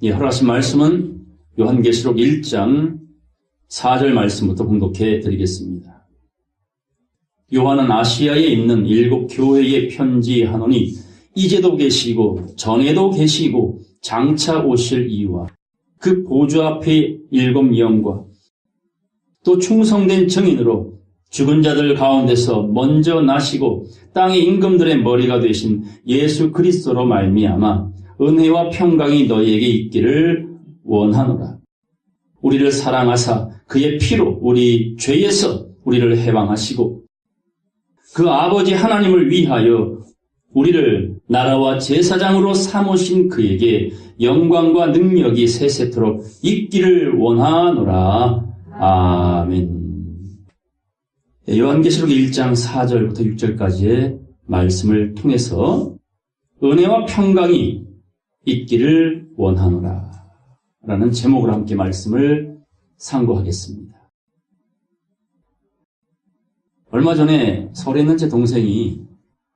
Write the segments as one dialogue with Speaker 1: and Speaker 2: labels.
Speaker 1: 예, 허락하신 말씀은 요한계시록 1장 4절 말씀부터 봉독해 드리겠습니다. 요한은 아시아에 있는 7 교회에 편지하노니 이제도 계시고 전에도 계시고 장차 오실 이유와 그 보좌 앞에 7 영과 또 충성된 증인으로 죽은 자들 가운데서 먼저 나시고 땅의 임금들의 머리가 되신 예수 그리스도로 말미암아 은혜와 평강이 너희에게 있기를 원하노라. 우리를 사랑하사 그의 피로 우리 죄에서 우리를 해방하시고 그 아버지 하나님을 위하여 우리를 나라와 제사장으로 삼으신 그에게 영광과 능력이 세세토록 있기를 원하노라. 아멘. 요한계시록 1장 4절부터 6절까지의 말씀을 통해서 은혜와 평강이 있기를 원하노라 라는 제목으로 함께 말씀을 상고하겠습니다. 얼마 전에 서울에 있는 제 동생이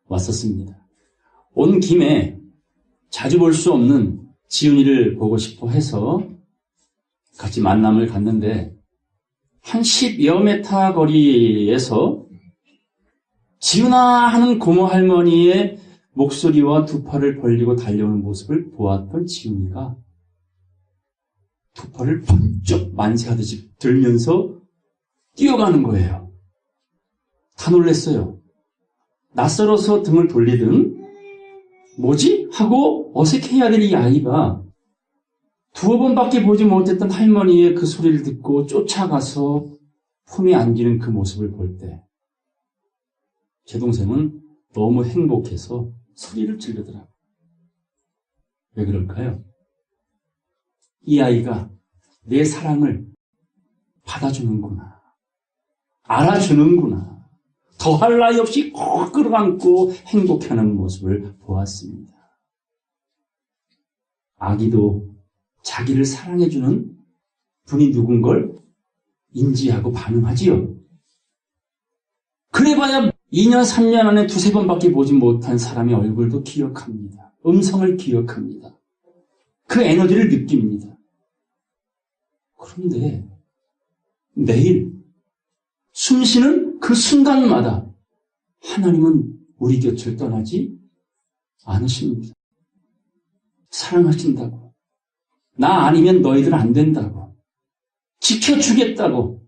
Speaker 1: 왔었습니다. 온 김에 자주 볼 수 없는 지훈이를 보고 싶어 해서 같이 만남을 갔는데 한 10여 미터 거리에서 지훈아 하는 고모 할머니의 목소리와 두 팔을 벌리고 달려오는 모습을 보았던 지훈이가 두 팔을 번쩍 만세하듯이 들면서 뛰어가는 거예요. 다 놀랐어요. 낯설어서 등을 돌리든 뭐지? 하고 어색해야 될 이 아이가 두어 번밖에 보지 못했던 할머니의 그 소리를 듣고 쫓아가서 품에 안기는 그 모습을 볼 때 제 동생은 너무 행복해서 소리를 지르더라고요. 왜 그럴까요? 이 아이가 내 사랑을 받아주는구나. 알아주는구나. 더할 나위 없이 꼭 끌어안고 행복해하는 모습을 보았습니다. 아기도 자기를 사랑해주는 분이 누군 걸 인지하고 반응하지요. 그래봐야 2년, 3년 안에 2-3번밖에 보지 못한 사람의 얼굴도 기억합니다. 음성을 기억합니다. 그 에너지를 느낍니다. 그런데 매일 숨쉬는 그 순간마다 하나님은 우리 곁을 떠나지 않으십니다. 사랑하신다고. 나 아니면 너희들 안 된다고. 지켜주겠다고.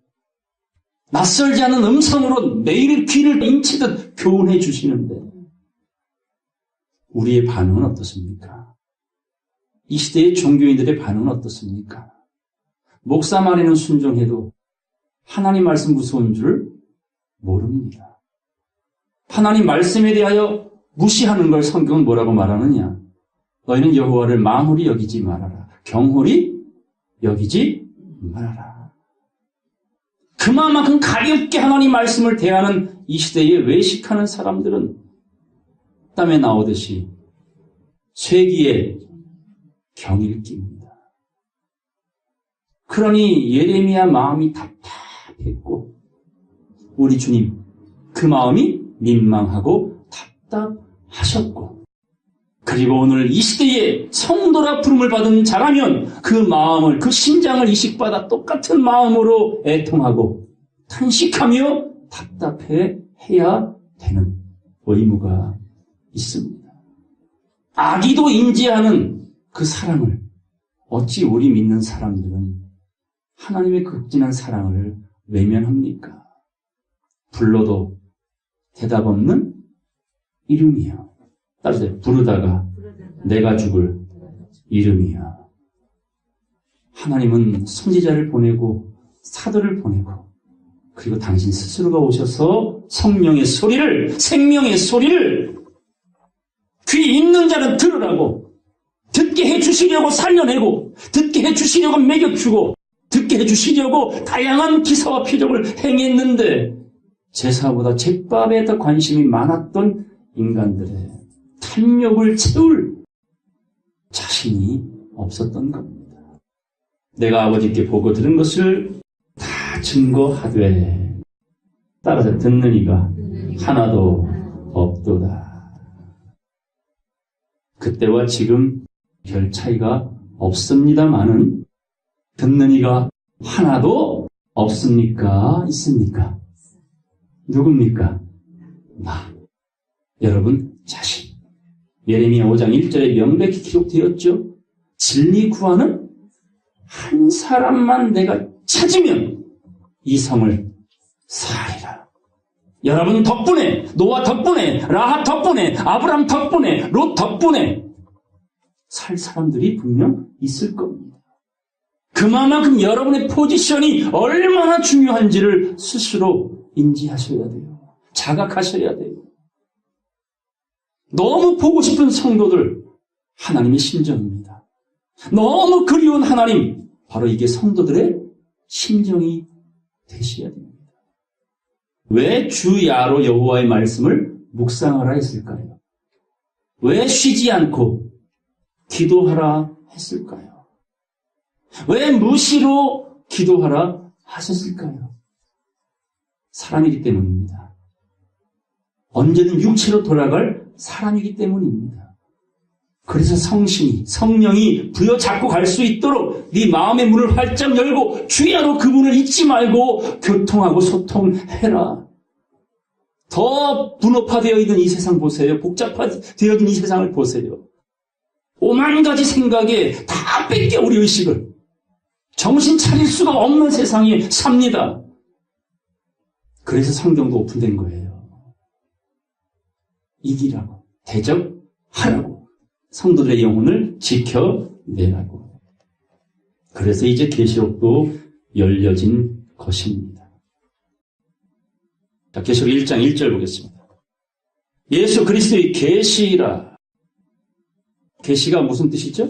Speaker 1: 낯설지 않은 음성으로 매일 귀를 인치듯 교훈해 주시는데 우리의 반응은 어떻습니까? 이 시대의 종교인들의 반응은 어떻습니까? 목사 말에는 순종해도 하나님 말씀 무서운 줄 모릅니다. 하나님 말씀에 대하여 무시하는 걸 성경은 뭐라고 말하느냐? 너희는 여호와를 망홀히 여기지 말아라. 경홀히 여기지 말아라. 그만큼 가볍게 하나님 말씀을 대하는 이 시대에 외식하는 사람들은 땀에 나오듯이 쇠기에 경일 깁니다. 그러니 예레미야 마음이 답답했고 우리 주님 그 마음이 민망하고 답답하셨고 그리고 오늘 이 시대에 성도라 부름을 받은 자라면 그 마음을 그 심장을 이식받아 똑같은 마음으로 애통하고 탄식하며 답답해 해야 되는 의무가 있습니다. 아기도 인지하는 그 사랑을 어찌 우리 믿는 사람들은 하나님의 극진한 사랑을 외면합니까? 불러도 대답 없는 이름이요. 따라서 부르다가 내가 죽을 이름이야. 하나님은 선지자를 보내고 사도를 보내고 그리고 당신 스스로가 오셔서 성령의 소리를 생명의 소리를 귀 있는 자는 들으라고 듣게 해주시려고 살려내고 듣게 해주시려고 먹여주고 듣게 해주시려고 다양한 기사와 표적을 행했는데 제사보다 제밥에 더 관심이 많았던 인간들의 탐욕을 채울 자신이 없었던 겁니다. 내가 아버지께 보고 들은 것을 다 증거하되 따라서 듣는 이가 하나도 없도다. 그때와 지금 별 차이가 없습니다마는 듣는 이가 하나도 없습니까? 있습니까? 누굽니까? 나. 여러분 자신. 예레미야 5장 1절에 명백히 기록되었죠. 진리 구하는 한 사람만 내가 찾으면 이 성을 살리라. 여러분 덕분에, 노아 덕분에, 라합 덕분에, 아브람 덕분에, 롯 덕분에 살 사람들이 분명 있을 겁니다. 그만큼 여러분의 포지션이 얼마나 중요한지를 스스로 인지하셔야 돼요. 자각하셔야 돼요. 너무 보고 싶은 성도들, 하나님의 심정입니다. 너무 그리운 하나님, 바로 이게 성도들의 심정이 되셔야 됩니다. 왜 주야로 여호와의 말씀을 묵상하라 했을까요? 왜 쉬지 않고 기도하라 했을까요? 왜 무시로 기도하라 하셨을까요? 사람이기 때문입니다. 언제든 육체로 돌아갈 사람이기 때문입니다. 그래서 성령이 부여잡고 갈 수 있도록 네 마음의 문을 활짝 열고 주야로 그분을 잊지 말고 교통하고 소통해라. 더 분업화되어 있는 이 세상 보세요. 복잡화되어 있는 이 세상을 보세요. 오만 가지 생각에 다 뺏겨 우리 의식을. 정신 차릴 수가 없는 세상에 삽니다. 그래서 성경도 오픈된 거예요. 이기라고, 대적하라고, 성도들의 영혼을 지켜내라고. 그래서 이제 계시록도 열려진 것입니다. 자, 계시록 1장 1절 보겠습니다. 예수 그리스도의 계시라. 계시가 무슨 뜻이죠?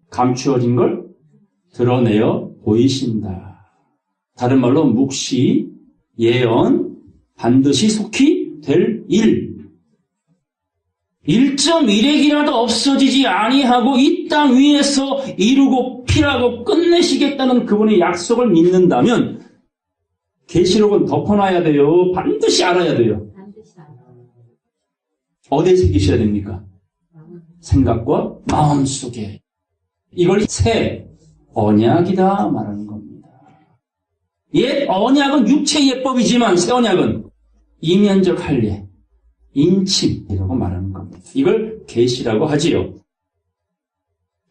Speaker 1: 감추어진 걸 드러내어 보이신다. 다른 말로 묵시, 예언, 반드시 속히 될 일. 1.1핵이라도 없어지지 아니하고 이 땅 위에서 이루고 필하고 끝내시겠다는 그분의 약속을 믿는다면 계시록은 덮어놔야 돼요. 반드시 알아야 돼요. 어디에 새기셔야 됩니까? 생각과 마음속에. 이걸 새 언약이다 말하는 겁니다. 옛 언약은 육체 예법이지만 새 언약은 이면적 할례, 인침이라고 말하는 겁니다. 이걸 계시라고 하지요.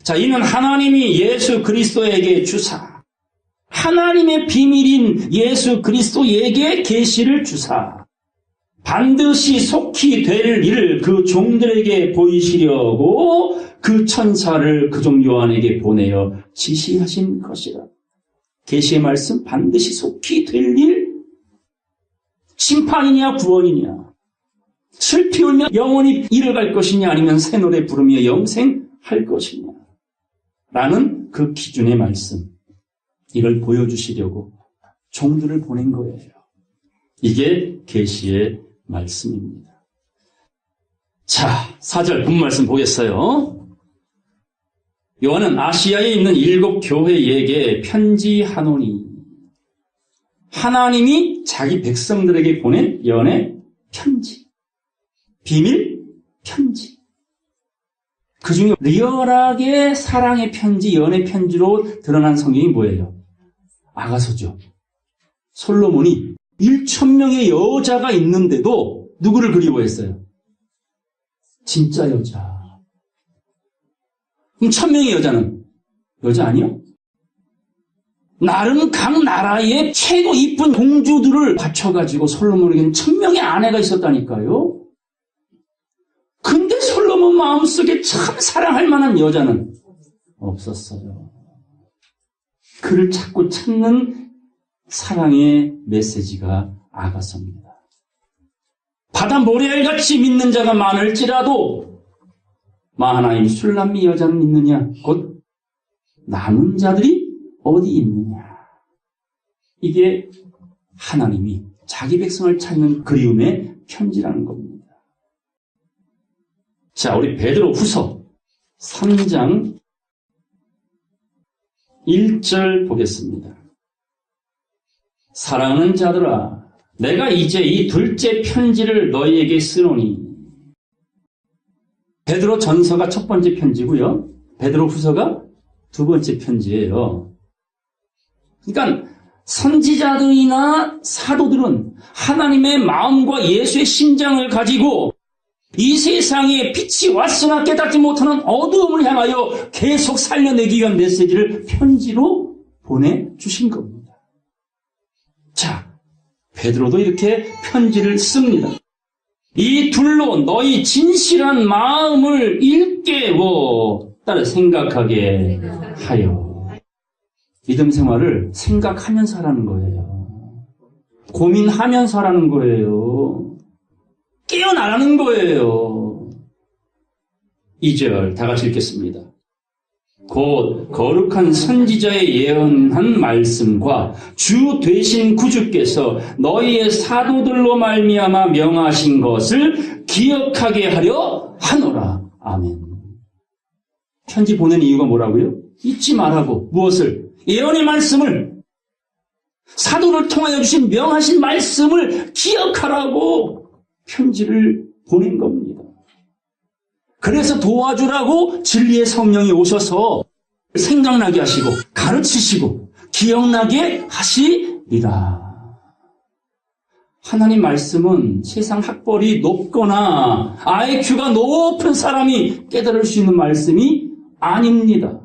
Speaker 1: 자, 이는 하나님이 예수 그리스도에게 주사, 하나님의 비밀인 예수 그리스도에게 계시를 주사, 반드시 속히 될 일을 그 종들에게 보이시려고 그 천사를 그 종 요한에게 보내어 지시하신 것이라. 계시의 말씀 반드시 속히 될 일, 심판이냐 구원이냐, 슬피 울며 영원히 이르갈 것이냐 아니면 새 노래 부르며 영생할 것이냐 라는 그 기준의 말씀, 이걸 보여주시려고 종들을 보낸 거예요. 이게 계시의 말씀입니다. 자, 4절 본 말씀 보겠어요. 요한은 아시아에 있는 7 교회에게 편지하노니, 하나님이 자기 백성들에게 보낸 연애 편지, 비밀 편지. 그 중에 리얼하게 사랑의 편지, 연애 편지로 드러난 성경이 뭐예요? 아가서죠. 솔로몬이 1,000명의 여자가 있는데도 누구를 그리워했어요? 진짜 여자. 그럼 1,000명의 여자는 여자 아니요? 나름 각 나라의 최고 이쁜 공주들을 바쳐가지고 솔로몬에게는 1,000명의 아내가 있었다니까요. 근데 솔로몬 마음속에 참 사랑할 만한 여자는 없었어요. 그를 자꾸 찾는 사랑의 메시지가 아가서입니다. 바다 모래알같이 믿는 자가 많을지라도 마하나임 술람미 여자는 있느냐? 곧 남은 자들이 어디 있느냐? 이게 하나님이 자기 백성을 찾는 그리움의 편지라는 겁니다. 자, 우리 베드로 후서 3장 1절 보겠습니다. 사랑하는 자들아, 내가 이제 이 둘째 편지를 너희에게 쓰노니. 베드로 전서가 첫 번째 편지고요. 베드로 후서가 두 번째 편지예요. 그러니까 선지자들이나 사도들은 하나님의 마음과 예수의 심장을 가지고 이 세상에 빛이 왔으나 깨닫지 못하는 어두움을 향하여 계속 살려내기 위한 메시지를 편지로 보내주신 겁니다. 자, 베드로도 이렇게 편지를 씁니다. 이 둘로 너희 진실한 마음을 일깨워 따라 생각하게 하여. 믿음 생활을 생각하면서 하라는 거예요. 고민하면서 하라는 거예요. 깨어나라는 거예요. 2절 다 같이 읽겠습니다. 곧 거룩한 선지자의 예언한 말씀과 주 되신 구주께서 너희의 사도들로 말미암아 명하신 것을 기억하게 하려 하노라. 아멘. 편지 보낸 이유가 뭐라고요? 잊지 말라고. 무엇을? 예언의 말씀을, 사도를 통하여 주신 명하신 말씀을 기억하라고 편지를 보낸 겁니다. 그래서 도와주라고 진리의 성령이 오셔서 생각나게 하시고 가르치시고 기억나게 하시리라. 하나님 말씀은 세상 학벌이 높거나 IQ가 높은 사람이 깨달을 수 있는 말씀이 아닙니다.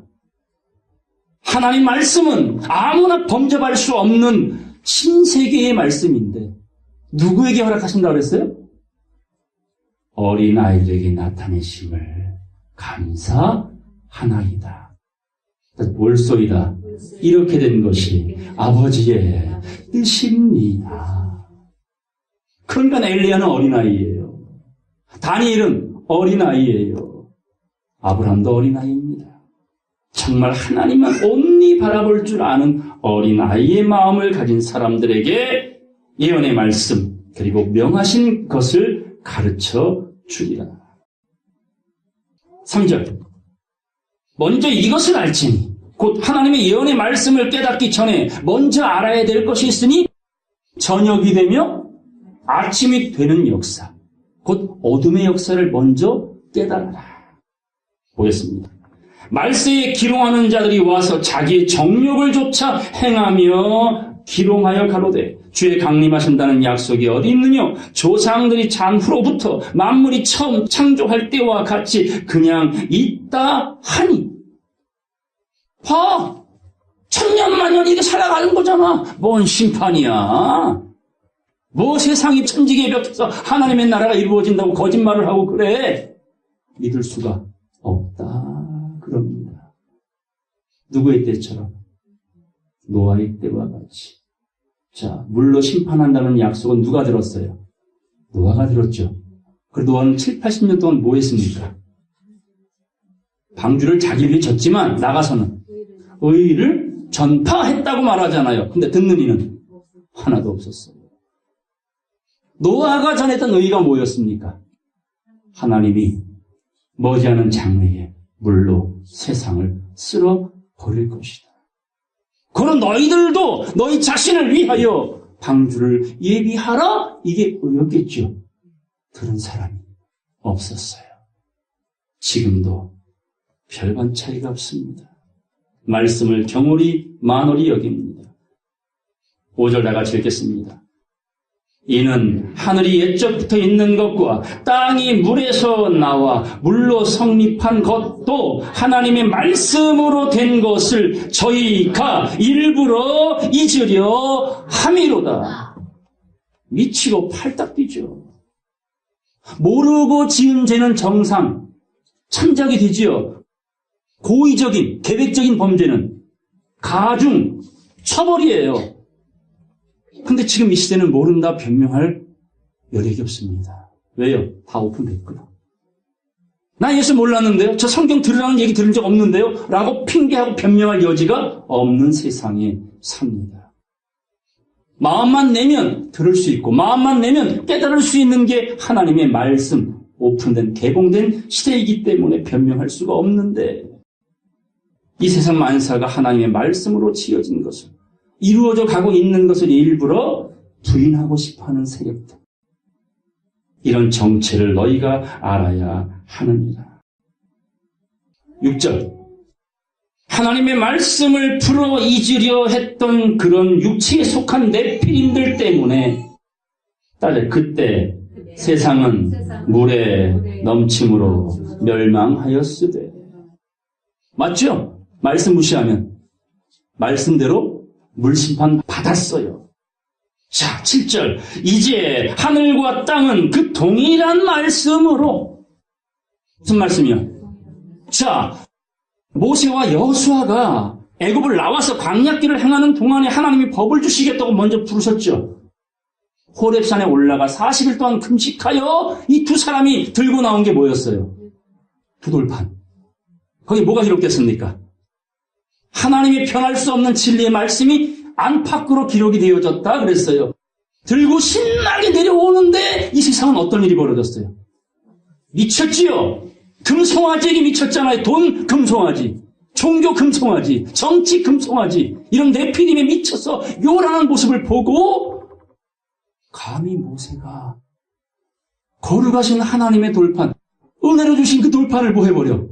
Speaker 1: 하나님 말씀은 아무나 범접할 수 없는 신세계의 말씀인데 누구에게 허락하신다고 그랬어요? 어린아이들에게 나타내심을 감사하나이다. 올소이다. 이렇게 된 것이 아버지의 뜻입니다. 그러니까 엘리야는 어린아이예요. 다니엘은 어린아이예요. 아브라함도 어린아이입니다. 정말 하나님만 온리 바라볼 줄 아는 어린아이의 마음을 가진 사람들에게 예언의 말씀 그리고 명하신 것을 가르쳐 주리라. 3절 먼저 이것을 알지니 곧 하나님의 예언의 말씀을 깨닫기 전에 먼저 알아야 될 것이 있으니 저녁이 되며 아침이 되는 역사 곧 어둠의 역사를 먼저 깨달아라. 보겠습니다. 말세에 기롱하는 자들이 와서 자기의 정욕을 조차 행하며 기롱하여 가로되 주의 강림하신다는 약속이 어디 있느냐? 조상들이 잔후로부터 만물이 처음 창조할 때와 같이 그냥 있다 하니. 봐! 천년만년 이렇게 살아가는 거잖아. 뭔 심판이야. 뭐 세상이 천지개벽해서 하나님의 나라가 이루어진다고 거짓말을 하고 그래. 믿을 수가 없다. 그럽니다. 누구의 때처럼? 노아의 때와 같이. 자, 물로 심판한다는 약속은 누가 들었어요? 노아가 들었죠. 그 노아는 7, 80년 동안 뭐 했습니까? 방주를 자기 위해 졌지만 나가서는 의를 전파했다고 말하잖아요. 근데 듣는 이는 하나도 없었어요. 노아가 전했던 의가 뭐였습니까? 하나님이 머지않은 장래에 물로 세상을 쓸어 버릴 것이다. 그럼 너희들도 너희 자신을 위하여 방주를 예비하라? 이게 의였겠죠. 그런 사람이 없었어요. 지금도 별반 차이가 없습니다. 말씀을 경홀히 만홀히 여깁니다. 5절 다 같이 읽겠습니다. 이는 하늘이 옛적부터 있는 것과 땅이 물에서 나와 물로 성립한 것도 하나님의 말씀으로 된 것을 저희가 일부러 잊으려 함이로다. 미치고 팔딱 뛰죠. 모르고 지은 죄는 정상, 참작이 되지요. 고의적인, 계획적인 범죄는 가중, 처벌이에요. 근데 지금 이 시대는 모른다 변명할 여력이 없습니다. 왜요? 다 오픈됐구나. 나 예수 몰랐는데요? 저 성경 들으라는 얘기 들은 적 없는데요? 라고 핑계하고 변명할 여지가 없는 세상에 삽니다. 마음만 내면 들을 수 있고 마음만 내면 깨달을 수 있는 게 하나님의 말씀, 오픈된, 개봉된 시대이기 때문에 변명할 수가 없는데 이 세상 만사가 하나님의 말씀으로 지어진 것을 이루어져 가고 있는 것을 일부러 부인하고 싶어하는 세력들. 이런 정체를 너희가 알아야 하느니라. 6절 하나님의 말씀을 풀어 잊으려 했던 그런 육체에 속한 네피림들 때문에 그때 세상은 물의 넘침으로 멸망하였으되. 맞죠? 말씀 무시하면 말씀대로 물심판 받았어요. 자, 7절. 이제 하늘과 땅은 그 동일한 말씀으로. 무슨 말씀이요? 자, 모세와 여호수아가 애굽을 나와서 광야길을 행하는 동안에 하나님이 법을 주시겠다고 먼저 부르셨죠. 호렙산에 올라가 40일 동안 금식하여 이 두 사람이 들고 나온 게 뭐였어요? 두 돌판. 거기 뭐가 기록됐습니까? 하나님이 변할 수 없는 진리의 말씀이 안팎으로 기록이 되어졌다 그랬어요. 들고 신나게 내려오는데 이 세상은 어떤 일이 벌어졌어요? 미쳤지요? 금송아지에게 미쳤잖아요. 돈 금송아지, 종교 금송아지, 정치 금송아지, 이런 네피림에 미쳐서 요란한 모습을 보고 감히 모세가 거룩하신 하나님의 돌판, 은혜로 주신 그 돌판을 뭐 해버려?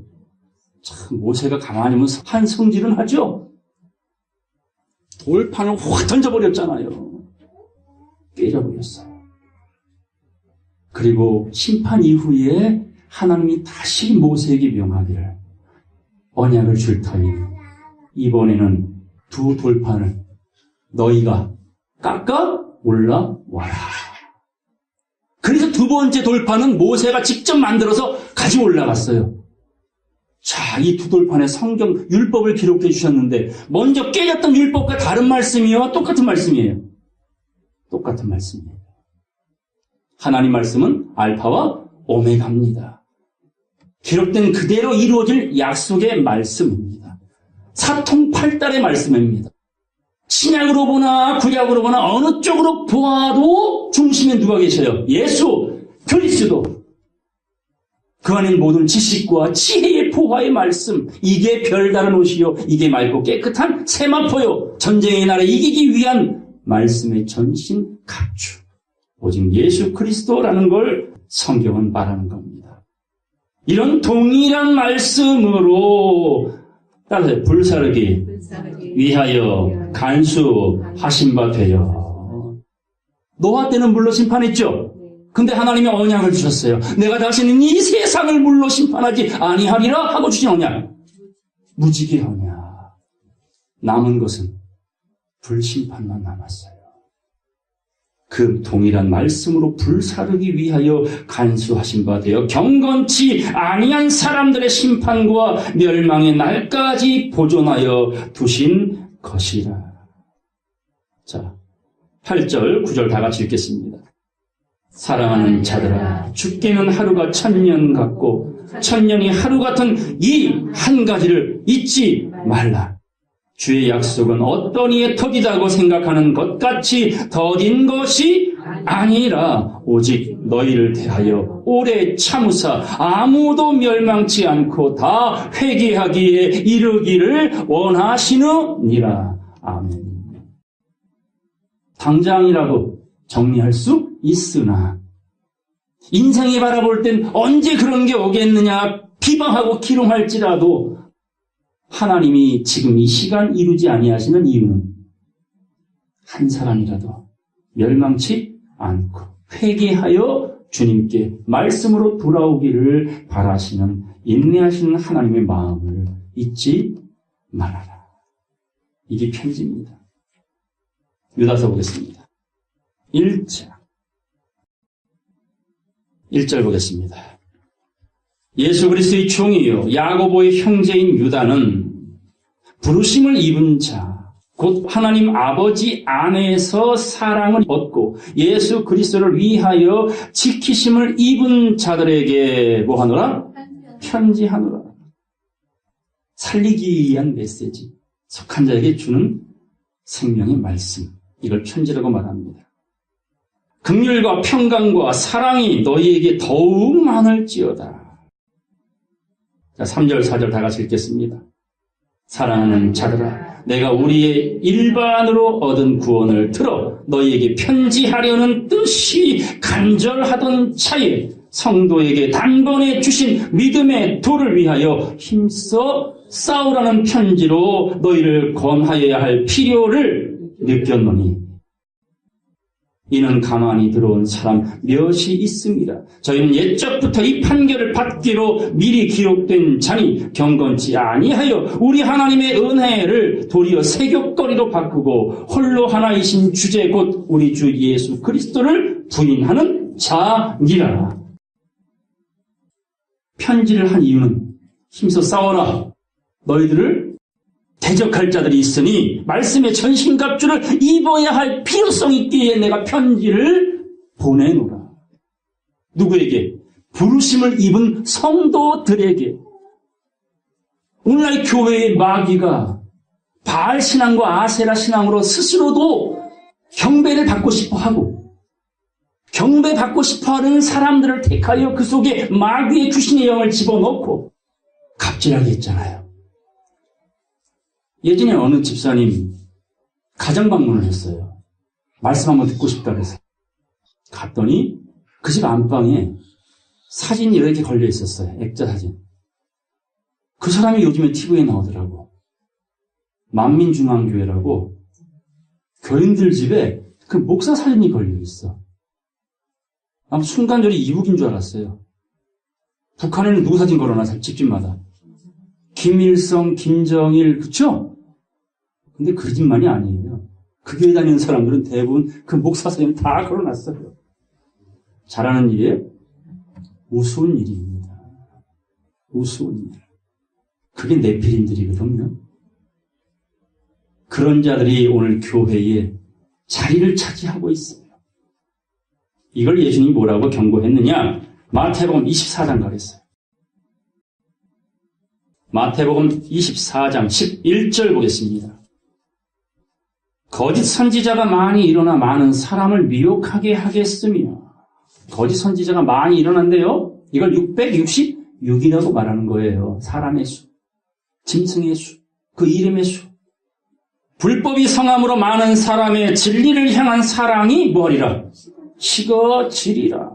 Speaker 1: 참, 모세가 가만히 보면 한 성질은 하죠. 돌판을 확 던져버렸잖아요. 깨져버렸어요. 그리고 심판 이후에 하나님이 다시 모세에게 명하기를 언약을 줄 터니 이번에는 두 돌판을 너희가 깎아 올라와라. 그래서 두 번째 돌판은 모세가 직접 만들어서 가지고 올라갔어요. 자, 이 두 돌판에 성경 율법을 기록해 주셨는데 먼저 깨졌던 율법과 다른 말씀이요? 똑같은 말씀이에요? 똑같은 말씀이에요. 하나님 말씀은 알파와 오메가입니다. 기록된 그대로 이루어질 약속의 말씀입니다. 사통팔달의 말씀입니다. 신약으로 보나 구약으로 보나 어느 쪽으로 보아도 중심에 누가 계셔요? 예수 그리스도. 그 안엔 모든 지식과 지혜의 포화의 말씀. 이게 별다른 옷이요, 이게 맑고 깨끗한 세마포요, 전쟁의 날에 이기기 위한 말씀의 전신 각주. 오직 예수 그리스도라는 걸 성경은 말하는 겁니다. 이런 동일한 말씀으로 따라서 불사르기 위하여 간수하신 바 되어. 노아 때는 물로 심판했죠. 근데 하나님이 언약을 주셨어요. 내가 다시는 이 세상을 물로 심판하지 아니하리라 하고 주신 언약. 무지개 언약. 남은 것은 불심판만 남았어요. 그 동일한 말씀으로 불사르기 위하여 간수하신 바 되어 경건치 아니한 사람들의 심판과 멸망의 날까지 보존하여 두신 것이라. 자, 8절, 9절 다 같이 읽겠습니다. 사랑하는 자들아, 죽게는 하루가 1000년 같고 1000년이 하루 같은 이 한 가지를 잊지 말라. 주의 약속은 어떤 이의 더디다고 생각하는 것 같이 더딘 것이 아니라 오직 너희를 대하여 오래 참으사 아무도 멸망치 않고 다 회개하기에 이르기를 원하시느니라. 아멘. 당장이라도 정리할 수 있으나 인생이 바라볼 땐 언제 그런 게 오겠느냐 비방하고 기롱할지라도 하나님이 지금 이 시간 이루지 아니하시는 이유는 한 사람이라도 멸망치 않고 회개하여 주님께 말씀으로 돌아오기를 바라시는 인내하시는 하나님의 마음을 잊지 말아라. 이게 편지입니다. 유다서 보겠습니다. 1절 보겠습니다. 예수 그리스도의 종이요 야고보의 형제인 유다는 부르심을 입은 자, 곧 하나님 아버지 안에서 사랑을 얻고 예수 그리스도를 위하여 지키심을 입은 자들에게 뭐 하노라? 편지하노라. 살리기 위한 메시지, 속한 자에게 주는 생명의 말씀, 이걸 편지라고 말합니다. 긍휼과 평강과 사랑이 너희에게 더욱 많을지어다. 자, 3절, 4절 다 같이 읽겠습니다. 사랑하는 자들아, 내가 우리의 일반으로 얻은 구원을 들어 너희에게 편지하려는 뜻이 간절하던 차에 성도에게 단번에 주신 믿음의 도를 위하여 힘써 싸우라는 편지로 너희를 권하여야 할 필요를 느꼈노니 이는 가만히 들어온 사람 몇이 있습니다. 저희는 옛적부터 이 판결을 받기로 미리 기록된 자니 경건치 아니하여 우리 하나님의 은혜를 도리어 세격거리로 바꾸고 홀로 하나이신 주제 곧 우리 주 예수 그리스도를 부인하는 자니라. 편지를 한 이유는 힘써 싸워라. 너희들을 대적할 자들이 있으니 말씀의 전신갑주를 입어야 할 필요성이 있기에 내가 편지를 보내노라. 누구에게? 부르심을 입은 성도들에게. 오늘날 교회의 마귀가 바알 신앙과 아세라 신앙으로 스스로도 경배를 받고 싶어하고 경배받고 싶어하는 사람들을 택하여 그 속에 마귀의 귀신의 영을 집어넣고 갑질하게 했잖아요. 예전에 어느 집사님 가정 방문을 했어요. 말씀 한번 듣고 싶다 그래서 갔더니 그 집 안방에 사진이 여러 개 걸려 있었어요. 액자 사진. 그 사람이 요즘에 TV에 나오더라고. 만민중앙교회라고 교인들 집에 그 목사 사진이 걸려 있어. 난 순간적으로 이북인 줄 알았어요. 북한에는 누구 사진 걸어놔 집집마다. 김일성, 김정일, 그쵸? 근데 그 집만이 아니에요. 그 교회 다니는 사람들은 대부분 그 목사 사진을 다 걸어놨어요. 잘하는 일이에요? 우스운 일입니다. 우스운 일. 그게 네피림들이거든요. 그런 자들이 오늘 교회에 자리를 차지하고 있어요. 이걸 예수님이 뭐라고 경고했느냐? 마태복음 24장 가겠어요. 마태복음 24장 11절 보겠습니다. 거짓 선지자가 많이 일어나 많은 사람을 미혹하게 하겠으며 거짓 선지자가 많이 일어난대요. 이걸 666이라고 말하는 거예요. 사람의 수, 짐승의 수, 그 이름의 수. 불법이 성함으로 많은 사람의 진리를 향한 사랑이 뭐하리라? 식어지리라.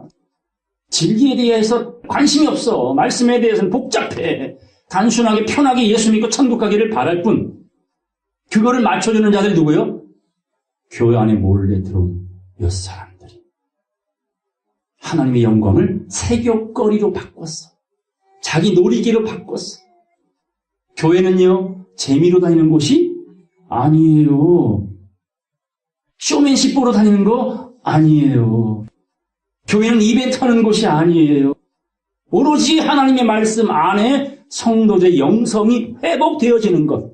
Speaker 1: 진리에 대해서 관심이 없어. 말씀에 대해서는 복잡해. 단순하게 편하게 예수 믿고 천국 가기를 바랄 뿐. 그거를 맞춰주는 자들이 누구요? 교회 안에 몰래 들어온 몇 사람들이. 하나님의 영광을 세격거리로 바꿨어. 자기 놀이기로 바꿨어. 교회는요, 재미로 다니는 곳이 아니에요. 쇼맨십 보러 다니는 거 아니에요. 교회는 이벤트 하는 곳이 아니에요. 오로지 하나님의 말씀 안에 성도들의 영성이 회복되어지는 것.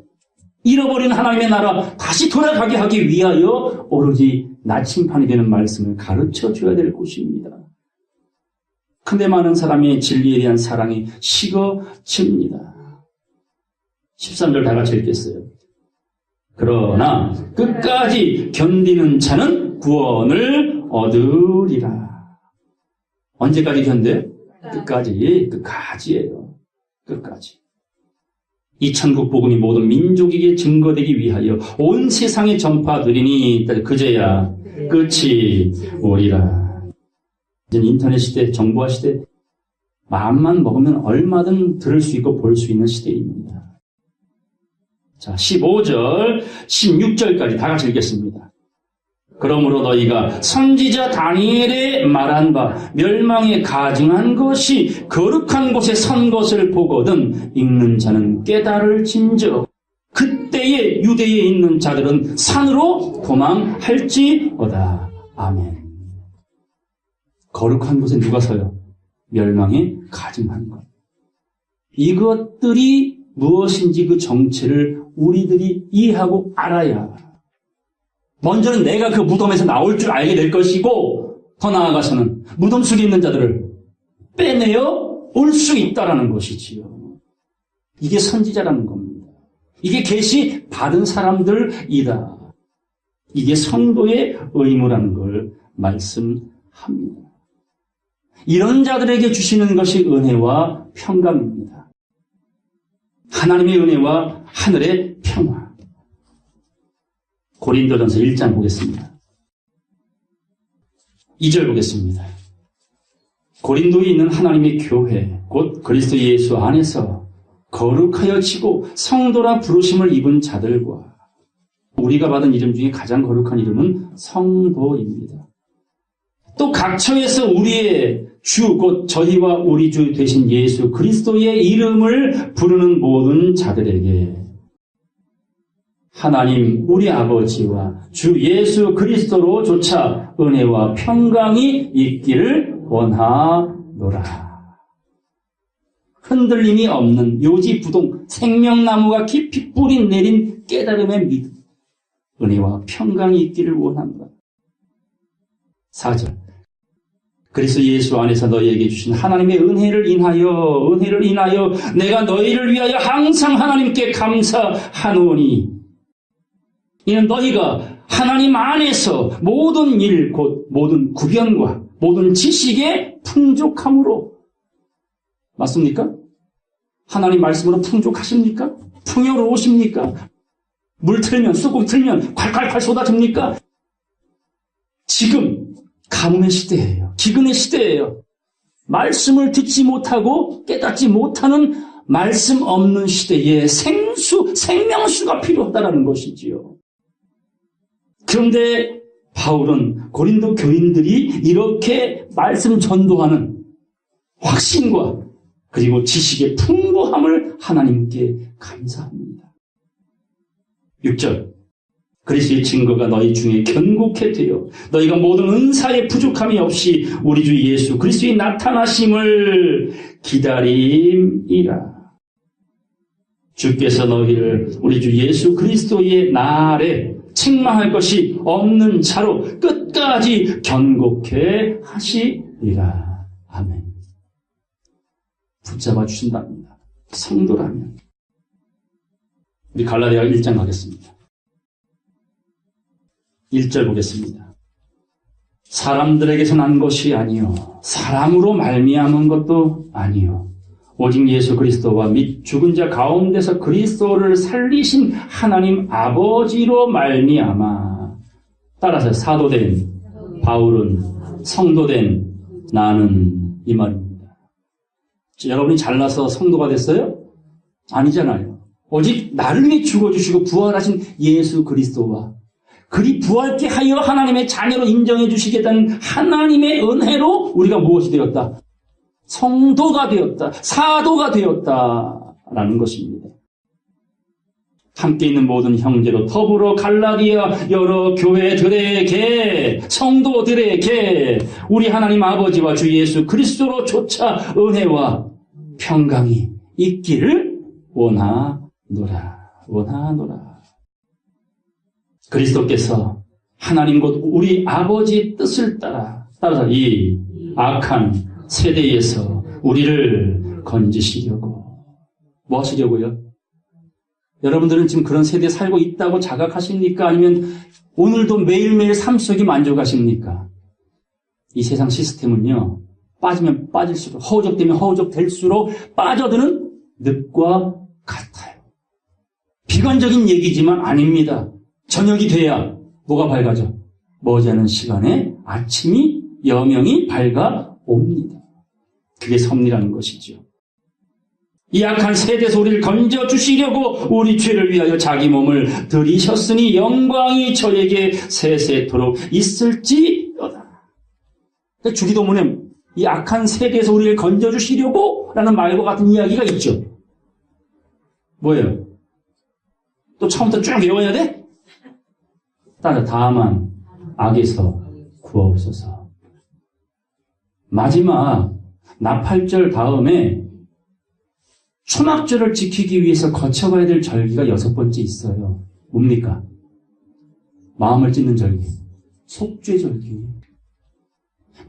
Speaker 1: 잃어버린 하나님의 나라 다시 돌아가게 하기 위하여 오로지 나침판이 되는 말씀을 가르쳐줘야 될 곳입니다. 근데 많은 사람이 진리에 대한 사랑이 식어집니다. 13절 다 같이 읽겠어요. 그러나 끝까지 견디는 자는 구원을 얻으리라. 언제까지 견뎌요? 끝까지예요. 끝까지. 이 천국 복음이 모든 민족에게 증거되기 위하여 온 세상에 전파되리니 그제야 끝이 오리라. 이제 인터넷 시대, 정보화 시대, 마음만 먹으면 얼마든 들을 수 있고 볼 수 있는 시대입니다. 자, 15절, 16절까지 다 같이 읽겠습니다. 그러므로 너희가 선지자 다니엘의 말한 바 멸망에 가증한 것이 거룩한 곳에 선 것을 보거든 읽는 자는 깨달을진저 그때에 유대에 있는 자들은 산으로 도망할지어다. 아멘. 거룩한 곳에 누가 서요? 멸망에 가증한 것. 이것들이 무엇인지 그 정체를 우리들이 이해하고 알아야 먼저는 내가 그 무덤에서 나올 줄 알게 될 것이고 더 나아가서는 무덤 속에 있는 자들을 빼내어 올 수 있다라는 것이지요. 이게 선지자라는 겁니다. 이게 계시 받은 사람들이다. 이게 성도의 의무라는 걸 말씀합니다. 이런 자들에게 주시는 것이 은혜와 평강입니다. 하나님의 은혜와 하늘의 평화. 고린도전서 1장 보겠습니다. 2절 보겠습니다. 고린도에 있는 하나님의 교회, 곧 그리스도 예수 안에서 거룩하여지고 성도라 부르심을 입은 자들과 우리가 받은 이름 중에 가장 거룩한 이름은 성도입니다. 또 각처에서 우리의 주 곧 저희와 우리 주 되신 예수 그리스도의 이름을 부르는 모든 자들에게 하나님 우리 아버지와 주 예수 그리스도로조차 은혜와 평강이 있기를 원하노라. 흔들림이 없는 요지부동 생명나무가 깊이 뿌리 내린 깨달음의 믿음, 은혜와 평강이 있기를 원합니다. 4절 그리스도 예수 안에서 너희에게 주신 하나님의 은혜를 인하여 내가 너희를 위하여 항상 하나님께 감사하노니 이는 너희가 하나님 안에서 모든 일 곧 모든 구변과 모든 지식에 풍족함으로 맞습니까? 하나님 말씀으로 풍족하십니까? 풍요로우십니까? 물 틀면 쑥국 틀면 콸콸콸 쏟아집니까? 지금 가뭄의 시대예요. 기근의 시대예요. 말씀을 듣지 못하고 깨닫지 못하는 말씀 없는 시대에 생명수가 필요하다는 것이지요. 그런데 바울은 고린도 교인들이 이렇게 말씀 전도하는 확신과 그리고 지식의 풍부함을 하나님께 감사합니다. 6절 그리스도의 증거가 너희 중에 견고케 되어 너희가 모든 은사의 부족함이 없이 우리 주 예수 그리스도의 나타나심을 기다림이라. 주께서 너희를 우리 주 예수 그리스도의 날에 책망할 것이 없는 자로 끝까지 견고케 하시리라. 아멘. 붙잡아 주신답니다. 성도라면. 우리 갈라디아 1장 가겠습니다. 1절 보겠습니다. 사람들에게서 난 것이 아니요 사람으로 말미암은 것도 아니요 오직 예수 그리스도와 및 죽은 자 가운데서 그리스도를 살리신 하나님 아버지로 말미암아. 따라서 사도된 바울은 성도된 나는 이 말입니다. 여러분이 잘나서 성도가 됐어요? 아니잖아요. 오직 나를 위해 죽어주시고 부활하신 예수 그리스도와 그리 부활케 하여 하나님의 자녀로 인정해 주시겠다는 하나님의 은혜로 우리가 무엇이 되었다? 성도가 되었다. 사도가 되었다라는 것입니다. 함께 있는 모든 형제로 더불어 갈라디아 여러 교회들에게 성도들에게 우리 하나님 아버지와 주 예수 그리스도로조차 은혜와 평강이 있기를 원하노라. 그리스도께서 하나님 곧 우리 아버지의 뜻을 따라서 이 악한 세대에서 우리를 건지시려고. 뭐 하시려고요? 여러분들은 지금 그런 세대에 살고 있다고 자각하십니까? 아니면 오늘도 매일매일 삶 속에 만족하십니까? 이 세상 시스템은요, 빠지면 빠질수록, 허우적되면 허우적될수록 빠져드는 늪과 같아요. 비관적인 얘기지만 아닙니다. 저녁이 돼야 뭐가 밝아져? 머지않은 시간에 아침이 여명이 밝아옵니다. 그게 섭리라는 것이죠. 이 악한 세대에서 우리를 건져주시려고 우리 죄를 위하여 자기 몸을 들이셨으니 영광이 저에게 세세토록 있을지어다. 주기도문에 이 악한 세대에서 우리를 건져주시려고 라는 말과 같은 이야기가 있죠. 뭐예요? 또 처음부터 쭉 외워야 돼? 따라 다만 악에서 구하옵소서. 마지막 나팔절 다음에 초막절을 지키기 위해서 거쳐가야 될 절기가 6번째 있어요. 뭡니까? 마음을 찢는 절기. 속죄 절기.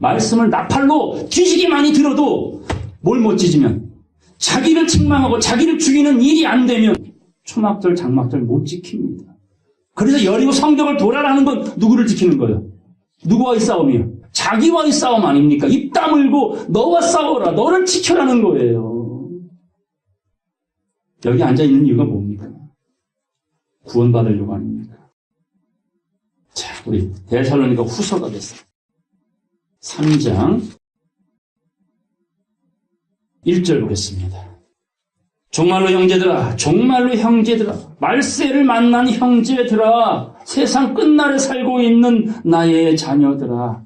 Speaker 1: 말씀을 나팔로 뒤지게 많이 들어도 뭘 못 찢으면 자기를 책망하고 자기를 죽이는 일이 안 되면 초막절, 장막절 못 지킵니다. 그래서 여리고 성벽을 돌아라는 건 누구를 지키는 거예요? 누구와의 싸움이요? 자기와의 싸움 아닙니까? 입 다물고 너와 싸워라. 너를 지켜라는 거예요. 여기 앉아있는 이유가 뭡니까? 구원받으려고 아닙니까? 자, 우리 데살로니가 후서가 됐어요. 3장 1절 보겠습니다. 정말로 형제들아, 정말로 형제들아, 말세를 만난 형제들아, 세상 끝날에 살고 있는 나의 자녀들아,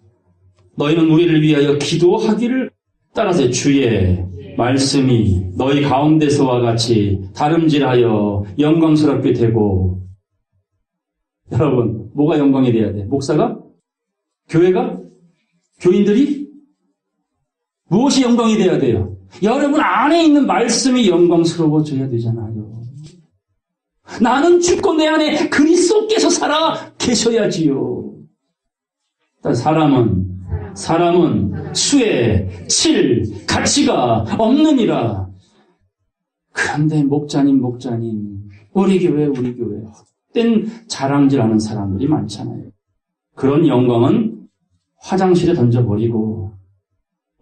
Speaker 1: 너희는 우리를 위하여 기도하기를. 따라서 주의 말씀이 너희 가운데서와 같이 다름질하여 영광스럽게 되고. 여러분, 뭐가 영광이 돼야 돼? 목사가? 교회가? 교인들이? 무엇이 영광이 돼야 돼요? 여러분 안에 있는 말씀이 영광스러워져야 되잖아요. 나는 죽고 내 안에 그리스도께서 살아 계셔야지요. 사람은 수에 칠 가치가 없느니라. 그런데 목자님, 우리 교회 헛된 자랑질하는 사람들이 많잖아요. 그런 영광은 화장실에 던져버리고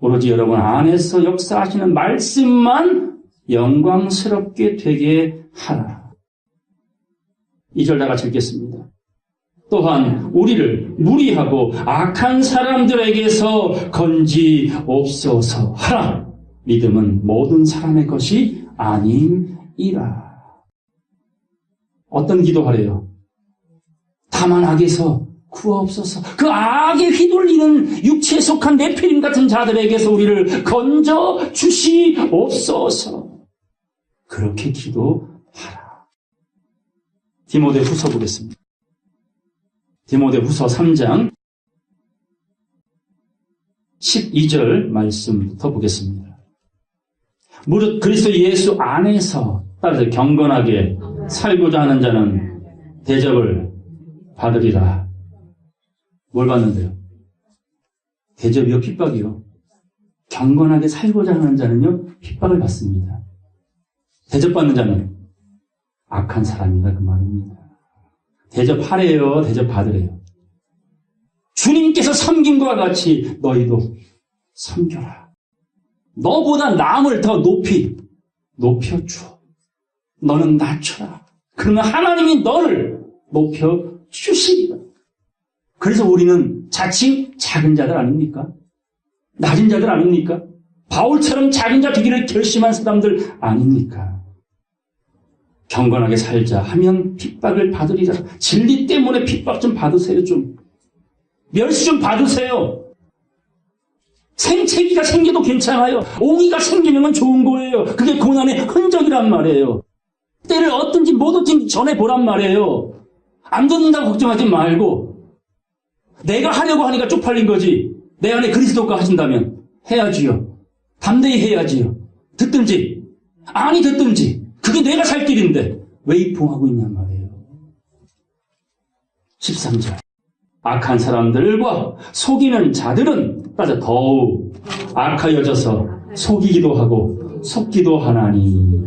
Speaker 1: 오로지 여러분 안에서 역사하시는 말씀만 영광스럽게 되게 하라. 2절 다 같이 읽겠습니다. 또한 우리를 무리하고 악한 사람들에게서 건지옵소서 하라. 믿음은 모든 사람의 것이 아님이라. 어떤 기도하래요? 다만 악에서 구하옵소서. 그 악에 휘둘리는 육체에 속한 네피림 같은 자들에게서 우리를 건져 주시옵소서. 그렇게 기도하라. 디모데후서 보겠습니다. 디모데후서 3장 12절 말씀부터 보겠습니다. 무릇 그리스도 예수 안에서 따라서 경건하게 살고자 하는 자는 대접을 받으리라. 뭘 받는데요? 대접이요, 핍박이요. 경건하게 살고자 하는 자는요, 핍박을 받습니다. 대접받는 자는 악한 사람이다, 그 말입니다. 대접하래요, 대접받으래요. 주님께서 섬김과 같이 너희도 섬겨라. 너보다 남을 더 높여줘. 너는 낮춰라. 그러면 하나님이 너를 높여주시리라. 그래서 우리는 자칭 작은 자들 아닙니까? 낮은 자들 아닙니까? 바울처럼 작은 자 되기를 결심한 사람들 아닙니까? 경건하게 살자 하면 핍박을 받으리라. 진리 때문에 핍박 좀 받으세요. 좀 멸시 좀 받으세요. 생채기가 생겨도 괜찮아요. 옹이가 생기는 건 좋은 거예요. 그게 고난의 흔적이란 말이에요. 때를 얻든지 못 얻든지 전해보란 말이에요. 안 듣는다고 걱정하지 말고 내가 하려고 하니까 쪽팔린 거지. 내 안에 그리스도가 하신다면 해야지요. 담대히 해야지요. 듣든지 아니 듣든지 그게 내가 살 길인데 왜 이풍하고 있냔 말이에요. 13절 악한 사람들과 속이는 자들은 따져 더욱 악하여져서 속이기도 하고 속기도 하나니.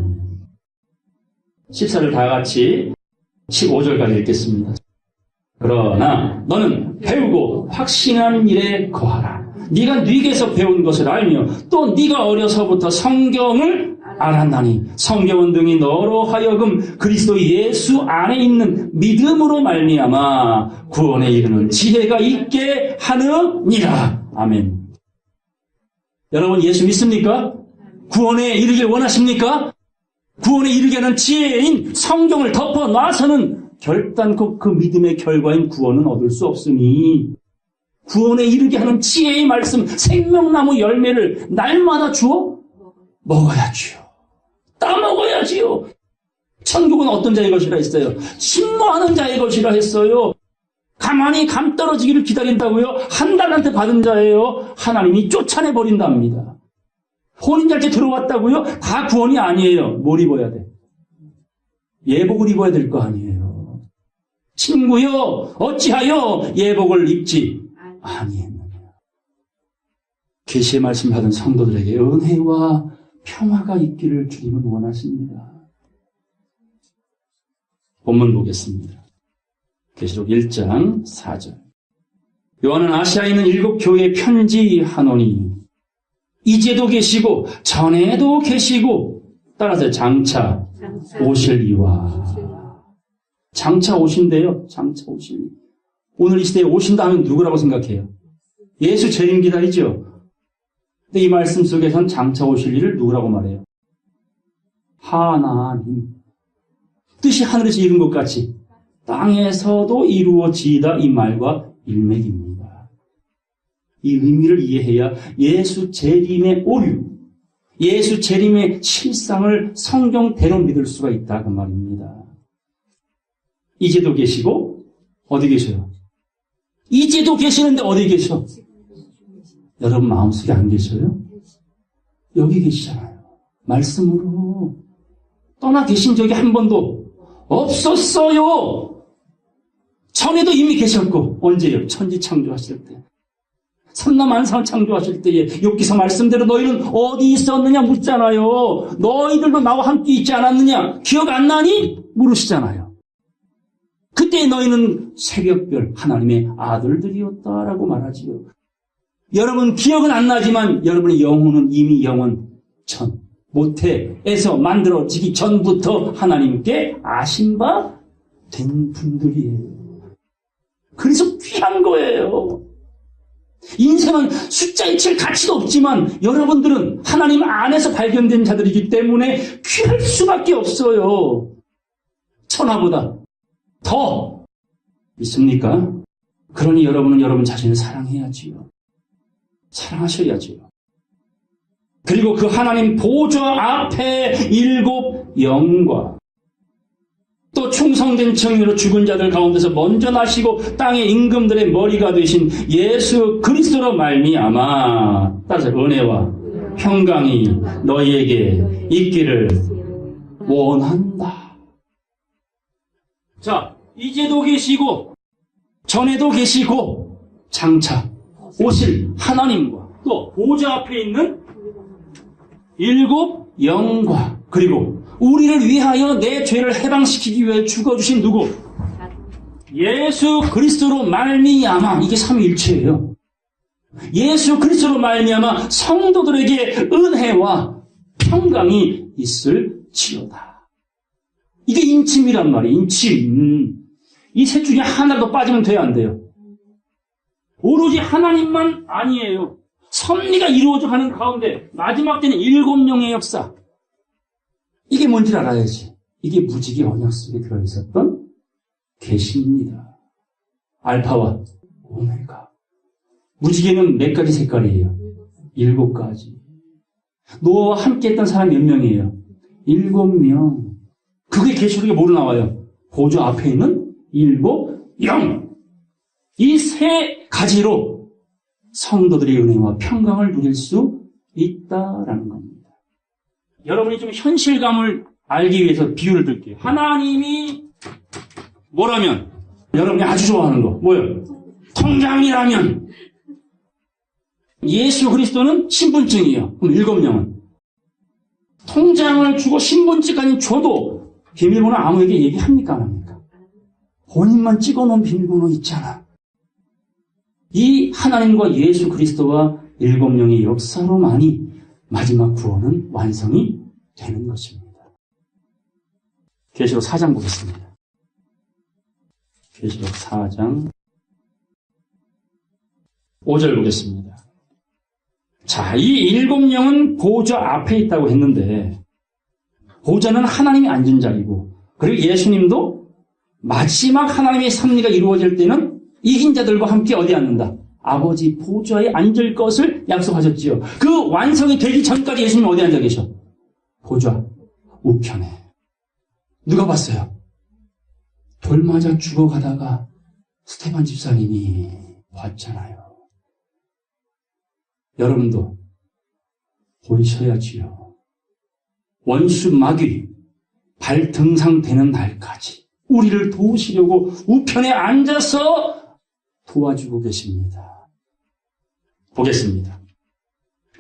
Speaker 1: 14절 다 같이 15절까지 읽겠습니다. 그러나 너는 배우고 확신한 일에 거하라. 네가 네게서 배운 것을 알며 또 네가 어려서부터 성경을 알았나니 성경은 등이 너로 하여금 그리스도 예수 안에 있는 믿음으로 말미암아 구원에 이르는 지혜가 있게 하느니라. 아멘. 여러분 예수 믿습니까? 구원에 이르길 원하십니까? 구원에 이르게 하는 지혜인 성경을 덮어놔서는 결단코 그 믿음의 결과인 구원은 얻을 수 없으니 구원에 이르게 하는 지혜의 말씀 생명나무 열매를 날마다 주어 먹어야지요. 따먹어야지요. 천국은 어떤 자의 것이라 했어요? 신노하는 자의 것이라 했어요. 가만히 감 떨어지기를 기다린다고요? 한 달한테 받은 자예요. 하나님이 쫓아내버린답니다. 혼인잔치 들어왔다고요? 다 구원이 아니에요. 뭘 입어야 돼? 예복을 입어야 될 거 아니에요. 친구여 어찌하여 예복을 입지 아니했느냐. 계시의 말씀 받은 성도들에게 은혜와 평화가 있기를 주님은 원하십니다. 본문 보겠습니다. 계시록 1장 4절. 요한은 아시아에 있는 7 교회에 편지하노니 이제도 계시고 전에도 계시고 따라서 장차 오실 이와. 장차 오신대요. 장차 오실 이. 오늘 이 시대에 오신다 하면 누구라고 생각해요? 예수 재림 기다리죠. 근데 이 말씀 속에선 장차 오실 이를 누구라고 말해요? 하나님. 뜻이 하늘에서 이룬 것 같이 땅에서도 이루어지이다 이 말과 일맥입니다. 이 의미를 이해해야 예수 재림의 오류, 예수 재림의 실상을 성경대로 믿을 수가 있다 그 말입니다. 이제도 계시고 어디 계셔요? 이제도 계시는데 어디 계셔? 여러분 마음속에 안 계셔요? 여기 계시잖아요. 말씀으로 떠나 계신 적이 한 번도 없었어요. 전에도 이미 계셨고 언제요? 천지 창조하실 때. 삼라만상 창조하실 때에 욥기서 말씀대로 너희는 어디 있었느냐 묻잖아요. 너희들도 나와 함께 있지 않았느냐? 기억 안 나니? 물으시잖아요. 그때 너희는 새벽별 하나님의 아들들이었다라고 말하지요. 여러분 기억은 안 나지만 여러분의 영혼은 이미 영원 전 모태에서 만들어지기 전부터 하나님께 아신 바 된 분들이에요. 그래서 귀한 거예요. 인생은 숫자에 칠 가치도 없지만 여러분들은 하나님 안에서 발견된 자들이기 때문에 귀할 수밖에 없어요. 천하보다 더 믿습니까? 그러니 여러분은 여러분 자신을 사랑해야지요. 사랑하셔야지요. 그리고 그 하나님 보좌 앞에 7 영과 또 충성된 청유로 죽은 자들 가운데서 먼저 나시고 땅의 임금들의 머리가 되신 예수 그리스도로 말미암아 따라서 은혜와 평강이 너희에게 있기를 원한다. 자, 이제도 계시고 전에도 계시고 장차 오실 하나님과 또 보좌 앞에 있는 7 영과 그리고 우리를 위하여 내 죄를 해방시키기 위해 죽어주신 누구? 예수 그리스도로 말미암아. 이게 삼위일체예요. 예수 그리스도로 말미암아 성도들에게 은혜와 평강이 있을지어다. 이게 인침이란 말이에요. 인침. 이 셋 중에 하나라도 빠지면 돼야 안 돼요. 오로지 하나님만 아니에요. 섭리가 이루어져 가는 가운데 마지막 때는 7 영의 역사. 이게 뭔지 알아야지. 이게 무지개 언약 속에 들어있었던 계시입니다. 알파와 오메가. 무지개는 몇 가지 색깔이에요? 7가지. 노아와 함께 했던 사람 몇 명이에요? 7명. 그게 계시록에 뭐로 나와요? 보좌 앞에 있는 7 영. 이 3가지로 성도들의 은혜와 평강을 누릴 수 있다라는 겁니다. 여러분이 좀 현실감을 알기 위해서 비유를 들게요. 하나님이 뭐라면? 여러분이 아주 좋아하는 거. 뭐요? 통장이라면. 예수 그리스도는 신분증이에요. 그럼 7 명은. 통장을 주고 신분증까지 줘도 비밀번호 아무에게 얘기합니까? 안 합니까? 본인만 찍어놓은 비밀번호 있잖아. 이 하나님과 예수 그리스도와 7 명의 역사로만이 마지막 구원은 완성이 되는 것입니다. 계시록 4장 보겠습니다. 계시록 4장 5절 보겠습니다. 자, 이 7 영은 보좌 앞에 있다고 했는데 보좌는 하나님이 앉은 자리고 그리고 예수님도 마지막 하나님의 섭리가 이루어질 때는 이긴 자들과 함께 어디 앉는다? 아버지 보좌에 앉을 것을 약속하셨지요. 그 완성이 되기 전까지 예수님 어디 앉아 계셔? 보좌 우편에. 누가 봤어요? 돌 맞아 죽어가다가 스테반 집사님이 봤잖아요. 여러분도 보이셔야지요. 원수 마귀 발등상되는 날까지 우리를 도우시려고 우편에 앉아서 도와주고 계십니다. 보겠습니다.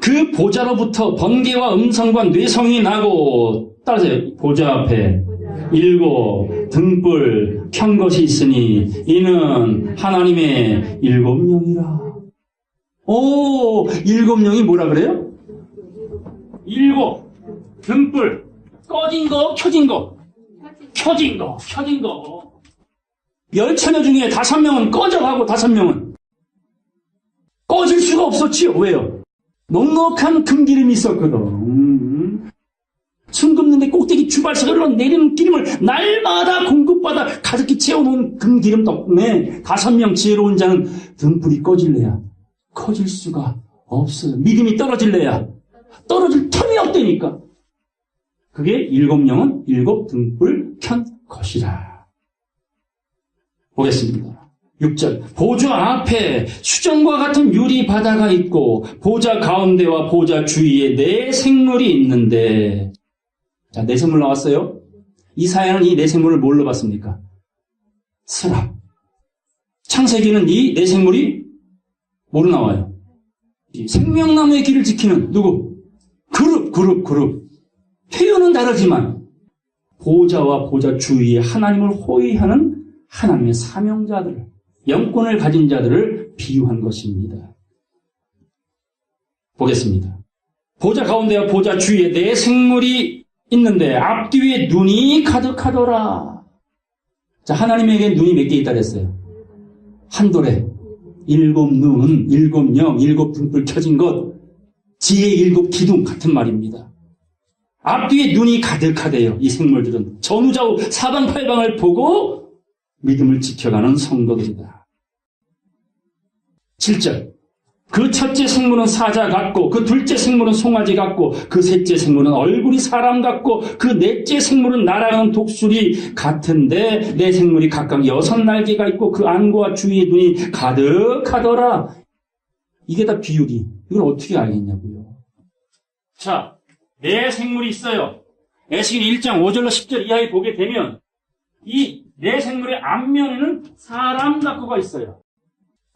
Speaker 1: 그 보좌로부터 번개와 음성과 뇌성이 나고 따라서요. 보좌 앞에 7 등불 켠 것이 있으니 이는 하나님의 7 영이라. 오, 7 영이 뭐라 그래요? 7 등불 꺼진 거 켜진 거 켜진 거 10처녀 중에 5명은 꺼져가고 5명은 꺼질 수가 없었지요. 왜요? 넉넉한 금기름이 있었거든. 숨 굽는데 꼭대기 주발에서 흘러내리는 기름을 날마다 공급받아 가득히 채워놓은 금기름 덕분에 5명 지혜로운 자는 등불이 꺼질래야 커질 수가 없어요. 믿음이 떨어질래야 떨어질 틈이 없다니까. 그게 7명은 7 등불 켠 것이라. 보겠습니다. 6절. 보좌 앞에 수정과 같은 유리 바다가 있고 보좌 가운데와 보좌 주위에 4 생물이 있는데, 자, 4 생물 나왔어요. 이사야는 이 4 생물을 뭘로 봤습니까? 스랍. 창세기는 이 4 생물이 뭐로 나와요? 생명나무의 길을 지키는 누구? 그룹. 표현은 다르지만 보좌와 보좌 주위에 하나님을 호위하는 하나님의 사명자들, 영권을 가진 자들을 비유한 것입니다. 보겠습니다. 보좌 가운데와 보좌 주위에 4 생물이 있는데 앞뒤에 눈이 가득하더라. 자, 하나님에게 눈이 몇 개 있다 그랬어요? 한 돌에 7 눈, 7 영, 7 등불 켜진 것, 지혜의 7 기둥 같은 말입니다. 앞뒤에 눈이 가득하대요. 이 생물들은 전후좌우 사방팔방을 보고 믿음을 지켜가는 성도들이다. 7절. 그 첫째 생물은 사자 같고 그 둘째 생물은 송아지 같고 그 셋째 생물은 얼굴이 사람 같고 그 넷째 생물은 날아가는 독수리 같은데 4 생물이 각각 6 날개가 있고 그 안과 주위에 눈이 가득하더라. 이게 다 비유리. 이걸 어떻게 알겠냐고요. 자, 4 생물이 있어요. 에스겔 1장 5절로 10절 이하에 보게 되면 이 4 생물의 앞면에는 사람 같고가 있어요.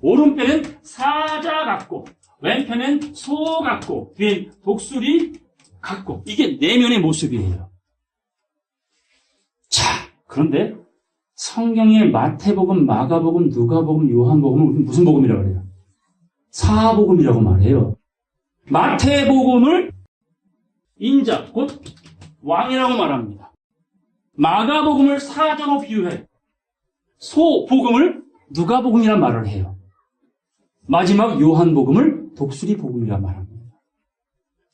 Speaker 1: 오른편엔 사자 같고 왼편엔 소 같고 뒤엔 독수리 같고, 이게 내면의 모습이에요. 자, 그런데 성경의 마태복음, 마가복음, 누가복음, 요한복음은 무슨 복음이라고 그래요? 사복음이라고 말해요. 마태복음을 인자, 곧 왕이라고 말합니다. 마가복음을 사자로 비유해 소복음을 누가복음이라 말을 해요. 마지막 요한복음을 독수리복음이라 말합니다.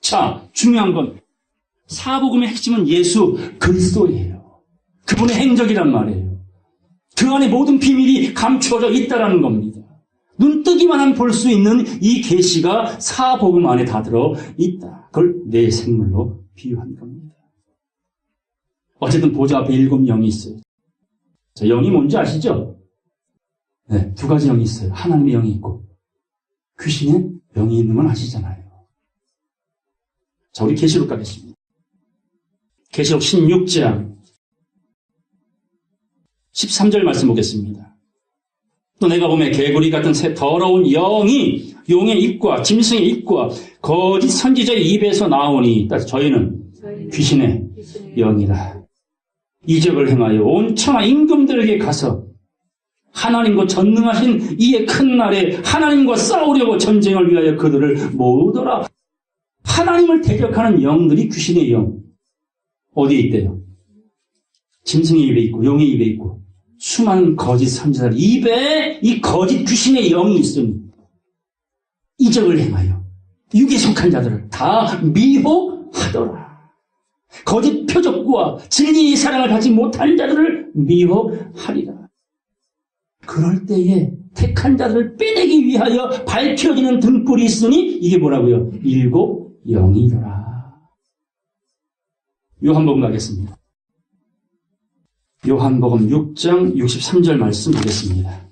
Speaker 1: 자, 중요한 건 사복음의 핵심은 예수 그리스도예요. 그분의 행적이란 말이에요. 그 안에 모든 비밀이 감추어져 있다는 겁니다. 눈 뜨기만 하면 볼 수 있는 이 계시가 사복음 안에 다 들어있다. 그걸 4 생물로 비유한 겁니다. 어쨌든 보좌 앞에 7 영이 있어요. 자, 영이 뭔지 아시죠? 네, 2가지 영이 있어요. 하나님의 영이 있고 귀신의 영이 있는 건 아시잖아요. 자, 우리 계시록 가겠습니다. 계시록 16장 13절 말씀 보겠습니다. 또 내가 보매 개구리 같은 새 더러운 영이 용의 입과 짐승의 입과 거짓 선지자의 입에서 나오니, 따라서 저희는 귀신의 영이라. 이적을 행하여 온 천하 임금들에게 가서 하나님과 전능하신 이의 큰 날에 하나님과 싸우려고 전쟁을 위하여 그들을 모으더라. 하나님을 대적하는 영들이 귀신의 영. 어디에 있대요? 짐승의 입에 있고 용의 입에 있고 수많은 거짓 선지자들 입에 이 거짓 귀신의 영이 있으니 이적을 행하여 육에 속한 자들을 다 미혹하더라. 거짓 표적과 진리의 사랑을 받지 못한 자들을 미혹하리라. 그럴 때에 택한 자들을 빼내기 위하여 밝혀지는 등불이 있으니 이게 뭐라고요? 7 영이더라. 요한복음 가겠습니다. 요한복음 6장 63절 말씀 보겠습니다.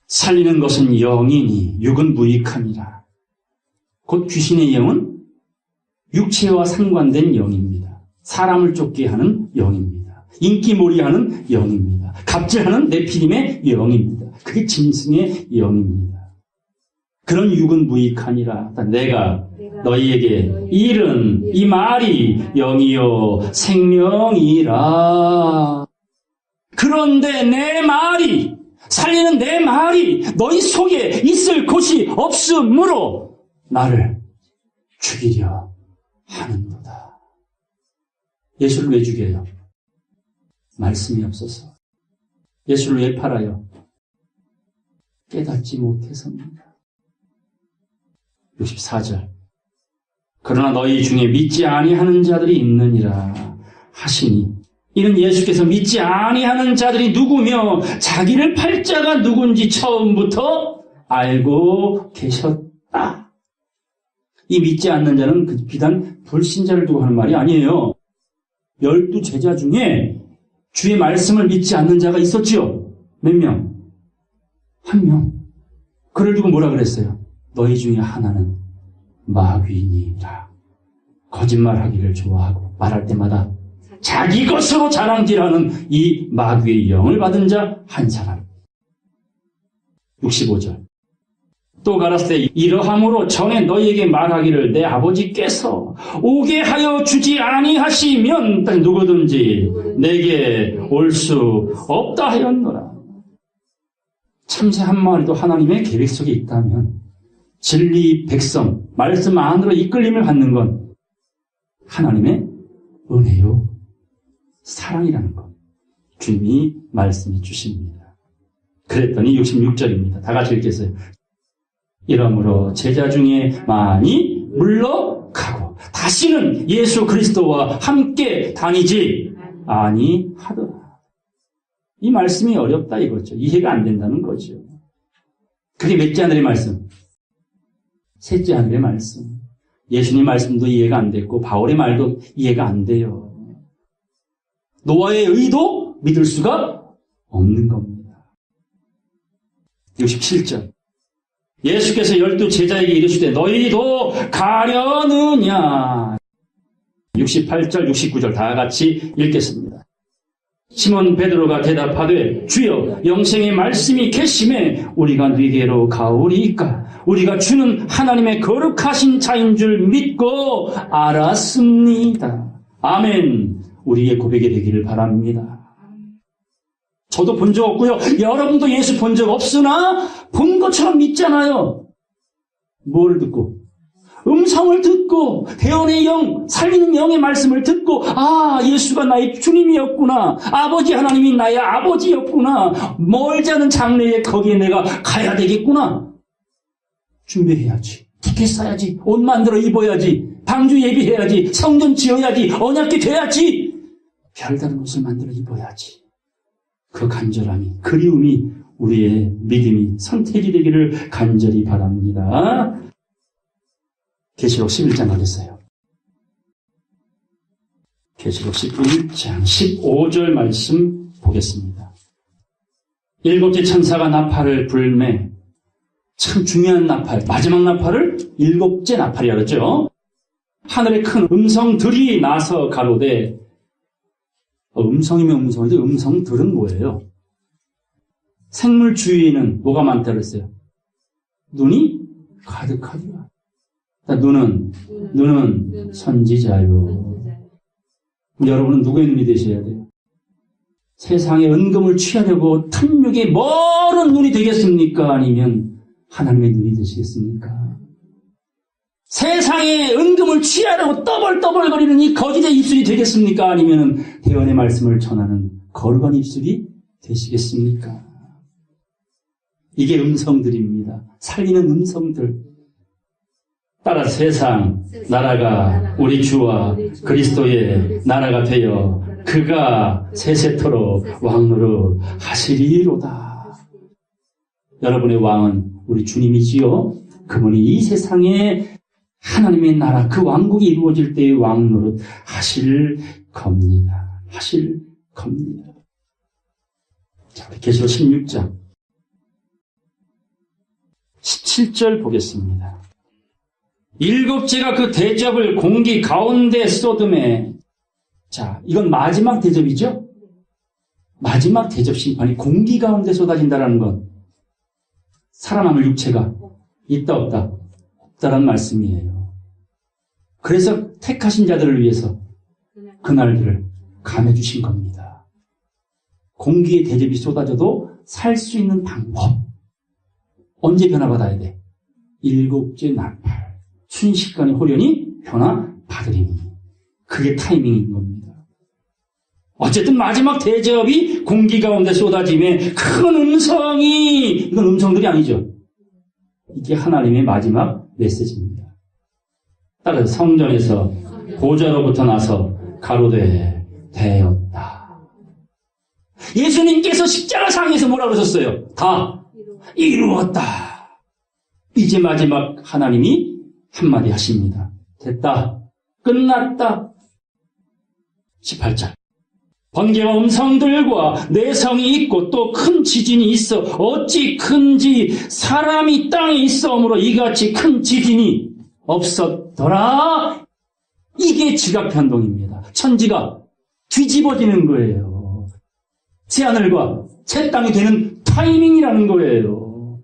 Speaker 1: 살리는 것은 영이니 육은 무익함이라. 곧 귀신의 영은 육체와 상관된 영입니다. 사람을 쫓게 하는 영입니다. 인기몰이하는 영입니다. 갑질하는 네피림의 영입니다. 그게 짐승의 영입니다. 그런 육은 무익하니라. 내가 너희에게 이른 이 말이 영이요 생명이라. 그런데 내 말이, 살리는 내 말이 너희 속에 있을 곳이 없으므로 나를 죽이려 하는도다. 예수를 왜 죽여요? 말씀이 없어서. 예수를 왜 팔아요? 깨닫지 못해서입니다. 64절. 그러나 너희 중에 믿지 아니하는 자들이 있느니라 하시니 이는 예수께서 믿지 아니하는 자들이 누구며 자기를 팔 자가 누군지 처음부터 알고 계셨다. 이 믿지 않는 자는 비단 불신자를 두고 하는 말이 아니에요. 12 제자 중에 주의 말씀을 믿지 않는 자가 있었지요. 몇 명? 1명. 그를 두고 뭐라 그랬어요? 너희 중에 하나는 마귀니라. 거짓말하기를 좋아하고 말할 때마다 자기 것으로 자랑질하는 이 마귀의 영을 받은 자 한 사람. 65절. 또 가라사대 이러함으로 전에 너희에게 말하기를 내 아버지께서 오게 하여 주지 아니하시면 누구든지 내게 올 수 없다 하였노라. 참새 한 마리도 하나님의 계획 속에 있다면 진리 백성, 말씀 안으로 이끌림을 받는 건 하나님의 은혜요, 사랑이라는 것. 주님이 말씀해 주십니다. 그랬더니 66절입니다. 다 같이 읽겠어요. 이러므로 제자 중에 많이 물러가고 다시는 예수 그리스도와 함께 다니지 아니하더라. 이 말씀이 어렵다 이거죠. 이해가 안 된다는 거죠. 그게 몇째 하늘의 말씀? 셋째 하늘의 말씀. 예수님 말씀도 이해가 안 됐고 바울의 말도 이해가 안 돼요. 노아의 의도 믿을 수가 없는 겁니다. 67절. 예수께서 12 제자에게 이르시되 너희도 가려느냐. 68절 69절 다 같이 읽겠습니다. 시몬 베드로가 대답하되 주여 영생의 말씀이 계심에 우리가 네게로 가오리이까. 우리가 주는 하나님의 거룩하신 자인 줄 믿고 알았습니다. 아멘. 우리의 고백이 되기를 바랍니다. 저도 본 적 없고요. 여러분도 예수 본 적 없으나 본 것처럼 믿잖아요. 뭐를 듣고? 음성을 듣고 대언의 영, 살리는 영의 말씀을 듣고 아, 예수가 나의 주님이었구나. 아버지 하나님이 나의 아버지였구나. 멀지 않은 장래에 거기에 내가 가야 되겠구나. 준비해야지. 티켓 사야지. 옷 만들어 입어야지. 방주 예비해야지. 성전 지어야지. 언약궤 돼야지. 별다른 옷을 만들어 입어야지. 그 간절함이, 그리움이 우리의 믿음이 선택이 되기를 간절히 바랍니다. 계시록 11장 가겠어요. 계시록 11장 15절 말씀 보겠습니다. 7째 천사가 나팔을 불매, 참 중요한 나팔, 마지막 나팔을 7째 나팔이라 그러죠. 하늘에 큰 음성들이 나서 가로되, 음성이면 음성인데 음성들은 뭐예요? 생물 주위에는 뭐가 많다 그랬어요? 눈이 가득하리라. 눈은 선지자요. 여러분은 누구의 눈이 되셔야 돼요? 세상의 은금을 취하려고 탐욕에 멀은 눈이 되겠습니까? 아니면 하나님의 눈이 되시겠습니까? 세상의 은금을 취하려고 떠벌떠벌거리는 이 거짓의 입술이 되겠습니까? 아니면 대언의 말씀을 전하는 거룩한 입술이 되시겠습니까? 이게 음성들입니다. 살리는 음성들. 따라 세상, 나라가 우리 주와 그리스도의 나라가 되어 그가 세세토록 왕노릇 하시리로다. 여러분의 왕은 우리 주님이지요. 그분이 이 세상에 하나님의 나라, 그 왕국이 이루어질 때의 왕노릇 하실 겁니다. 하실 겁니다. 자, 우리 계시록 16장 17절 보겠습니다. 7제가 그 대접을 공기 가운데 쏟음에, 자, 이건 마지막 대접이죠? 마지막 대접 심판이 공기 가운데 쏟아진다는 건 살아남을 육체가 있다 없다? 없다라는 말씀이에요. 그래서 택하신 자들을 위해서 그날들을 감해주신 겁니다. 공기의 대접이 쏟아져도 살 수 있는 방법. 언제 변화받아야 돼? 7째 나팔. 순식간에 홀연히 변화받으리니. 그게 타이밍인 겁니다. 어쨌든 마지막 대접이 공기 가운데 쏟아짐에 큰 음성이, 이건 음성들이 아니죠. 이게 하나님의 마지막 메시지입니다. 따라서 성전에서 보좌로부터 나서 가로되 되었다. 예수님께서 십자가상에서 뭐라고 그러셨어요? 다 이루었다. 이제 마지막 하나님이 한마디 하십니다. 됐다. 끝났다. 18절. 번개와 음성들과 내성이 있고 또 큰 지진이 있어 어찌 큰지 사람이 땅에 있어오므로 이같이 큰 지진이 없었더라. 이게 지각변동입니다. 천지가 뒤집어지는 거예요. 새하늘과 새 땅이 되는 타이밍이라는 거예요.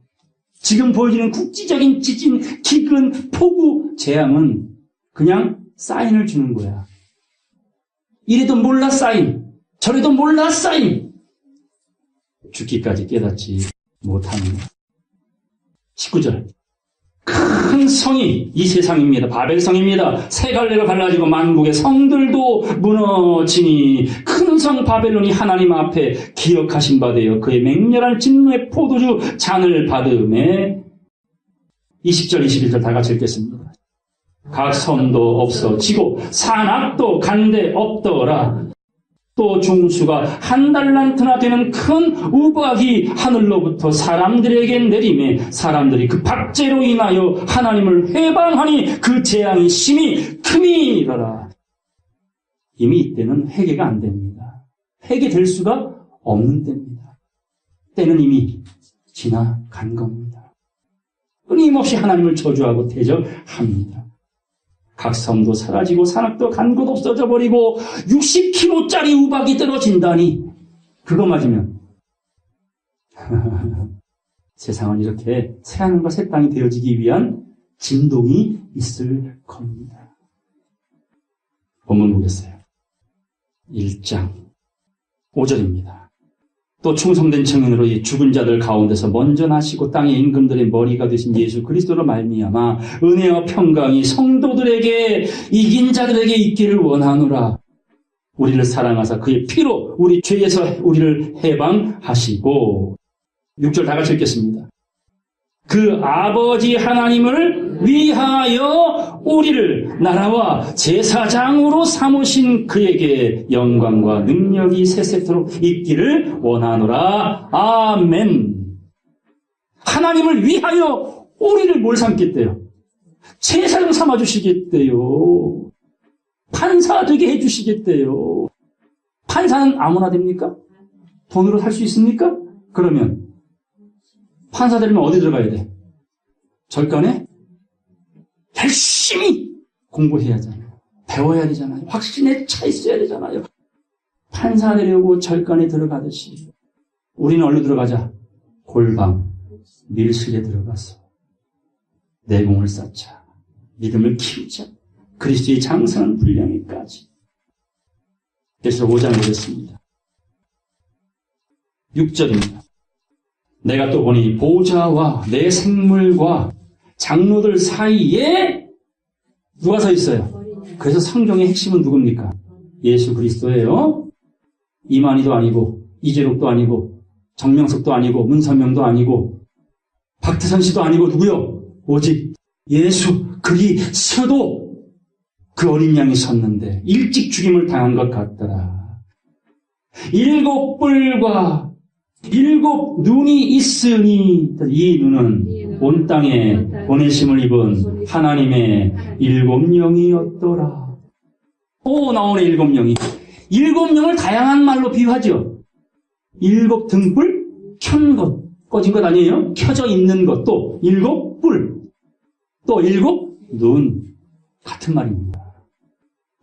Speaker 1: 지금 보여지는 국지적인 지진, 기근, 폭우, 재앙은 그냥 사인을 주는 거야. 이래도 몰라 사인, 저래도 몰라 사인. 죽기까지 깨닫지 못합니다. 19절. 큰 성이 이 세상입니다. 바벨성입니다. 세 갈래로 갈라지고 만국의 성들도 무너지니 큰 성 바벨론이 하나님 앞에 기억하신 바 되어 그의 맹렬한 진노의 포도주 잔을 받음에 20절 21절 다 같이 읽겠습니다. 각 섬도 없어지고 산악도 간데 없더라. 또 중수가 한 달란트나 되는 큰 우박이 하늘로부터 사람들에게 내리매 사람들이 그 박제로 인하여 하나님을 회방하니 그 재앙이 심히 큼이러라. 이미 이때는 회개가 안 됩니다. 회개될 수가 없는 때입니다. 때는 이미 지나간 겁니다. 끊임없이 하나님을 저주하고 대적합니다. 각 섬도 사라지고 산악도 간 곳 없어져 버리고 60kg짜리 우박이 떨어진다니 그거 맞으면 세상은 이렇게 새하늘과 새 땅이 되어지기 위한 진동이 있을 겁니다. 본문 보겠어요. 1장 5절입니다. 또 충성된 청년으로 이 죽은 자들 가운데서 먼저 나시고 땅의 임금들의 머리가 되신 예수 그리스도로 말미암아 은혜와 평강이 성도들에게 이긴 자들에게 있기를 원하노라. 우리를 사랑하사 그의 피로 우리 죄에서 우리를 해방하시고 6절 다 같이 읽겠습니다. 그 아버지 하나님을 위하여 우리를 나라와 제사장으로 삼으신 그에게 영광과 능력이 세세토록 있기를 원하노라. 아멘. 하나님을 위하여 우리를 뭘 삼겠대요? 제사장 삼아주시겠대요. 판사 되게 해주시겠대요. 판사는 아무나 됩니까? 돈으로 살 수 있습니까? 그러면 판사 되려면 어디 들어가야 돼? 절간에 열심히 공부해야 하잖아요. 배워야 되잖아요. 확신에 차 있어야 되잖아요. 판사 되려고 절간에 들어가듯이 우리는 어디로 들어가자? 골방, 밀실에 들어가서 내공을 쌓자. 믿음을 키우자. 그리스도의 장성한 분량에까지. 그래서 5장 보겠습니다. 6절입니다. 내가 또 보니 보좌와 내 생물과 장로들 사이에 누가 서 있어요? 그래서 성경의 핵심은 누굽니까? 예수 그리스도예요. 이만희도 아니고 이재록도 아니고 정명석도 아니고 문선명도 아니고 박태선 씨도 아니고 누구요? 오직 예수 그리스도. 그 어린 양이 섰는데 일찍 죽임을 당한 것 같더라. 7 뿔과 7 눈이 있으니 이 눈은 온 땅에 보내심을 입은 하나님의 7 영이었더라. 또 나오네 7 영이. 7 영을 다양한 말로 비유하죠. 7 등불 켠 것, 꺼진 것 아니에요? 켜져 있는 것, 또 7 뿔, 또 7 눈. 같은 말입니다.